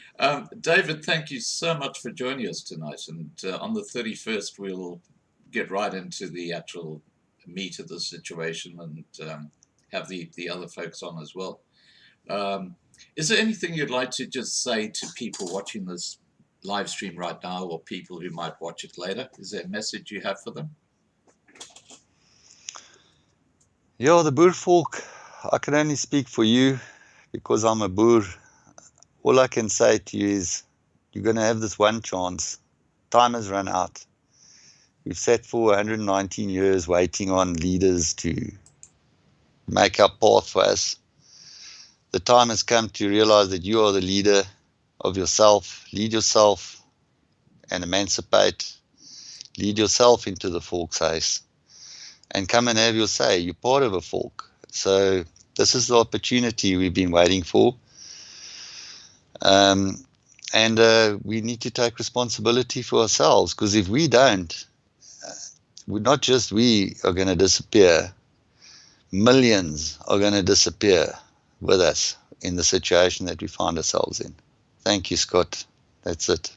David, thank you so much for joining us tonight. And on the 31st, we'll get right into the actual meat of the situation and have the other folks on as well. Is there anything you'd like to just say to people watching this live stream right now, or people who might watch it later? Is there a message you have for them? Yeah, the Boer folk, I can only speak for you because I'm a Boer. All I can say to you is you're going to have this one chance. Time has run out. We've sat for 119 years waiting on leaders to make our path for us. The time has come to realize that you are the leader of yourself. Lead yourself and emancipate. Lead yourself into the folk's house and come and have your say. You're part of a folk. So this is the opportunity we've been waiting for. And we need to take responsibility for ourselves, because if we don't, not just we are going to disappear, millions are going to disappear with us in the situation that we find ourselves in. Thank you, Scott. That's it.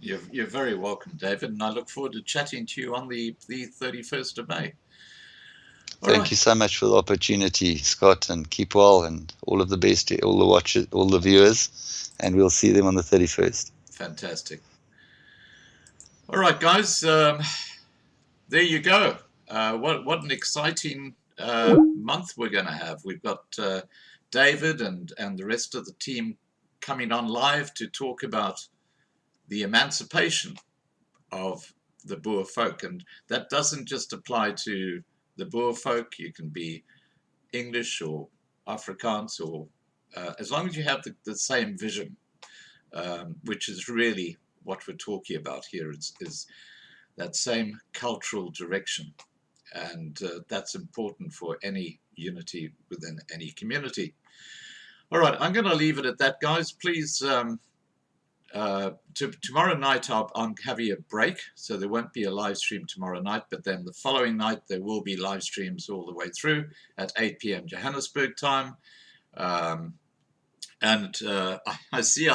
You're very welcome, David, and I look forward to chatting to you on the 31st of May. Thank you so much for the opportunity, Scott, and keep well, and all of the best to all the watchers, all the viewers, and we'll see them on the 31st. Fantastic. All right, guys, there you go. What an exciting month we're going to have. We've got David and the rest of the team coming on live to talk about the emancipation of the Boer folk, and that doesn't just apply to the Boer folk. You can be English or Afrikaans, or as long as you have the same vision, which is really what we're talking about here, is that same cultural direction, and that's important for any unity within any community. All right, I'm going to leave it at that, guys. Please, tomorrow night I'm having a break, so there won't be a live stream tomorrow night, but then the following night there will be live streams all the way through at 8 p.m. Johannesburg time. I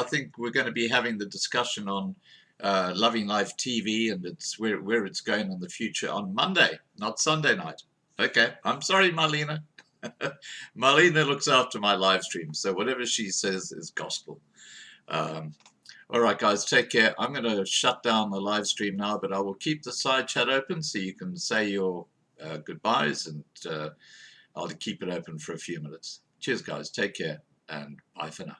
think we're going to be having the discussion on Loving Life TV, and it's where it's going in the future on Monday, not Sunday night. Okay, I'm sorry, Marlena. Marlena looks after my live stream, so whatever she says is gospel. All right, guys, take care. I'm going to shut down the live stream now, but I will keep the side chat open so you can say your goodbyes, and I'll keep it open for a few minutes. Cheers, guys. Take care, and bye for now.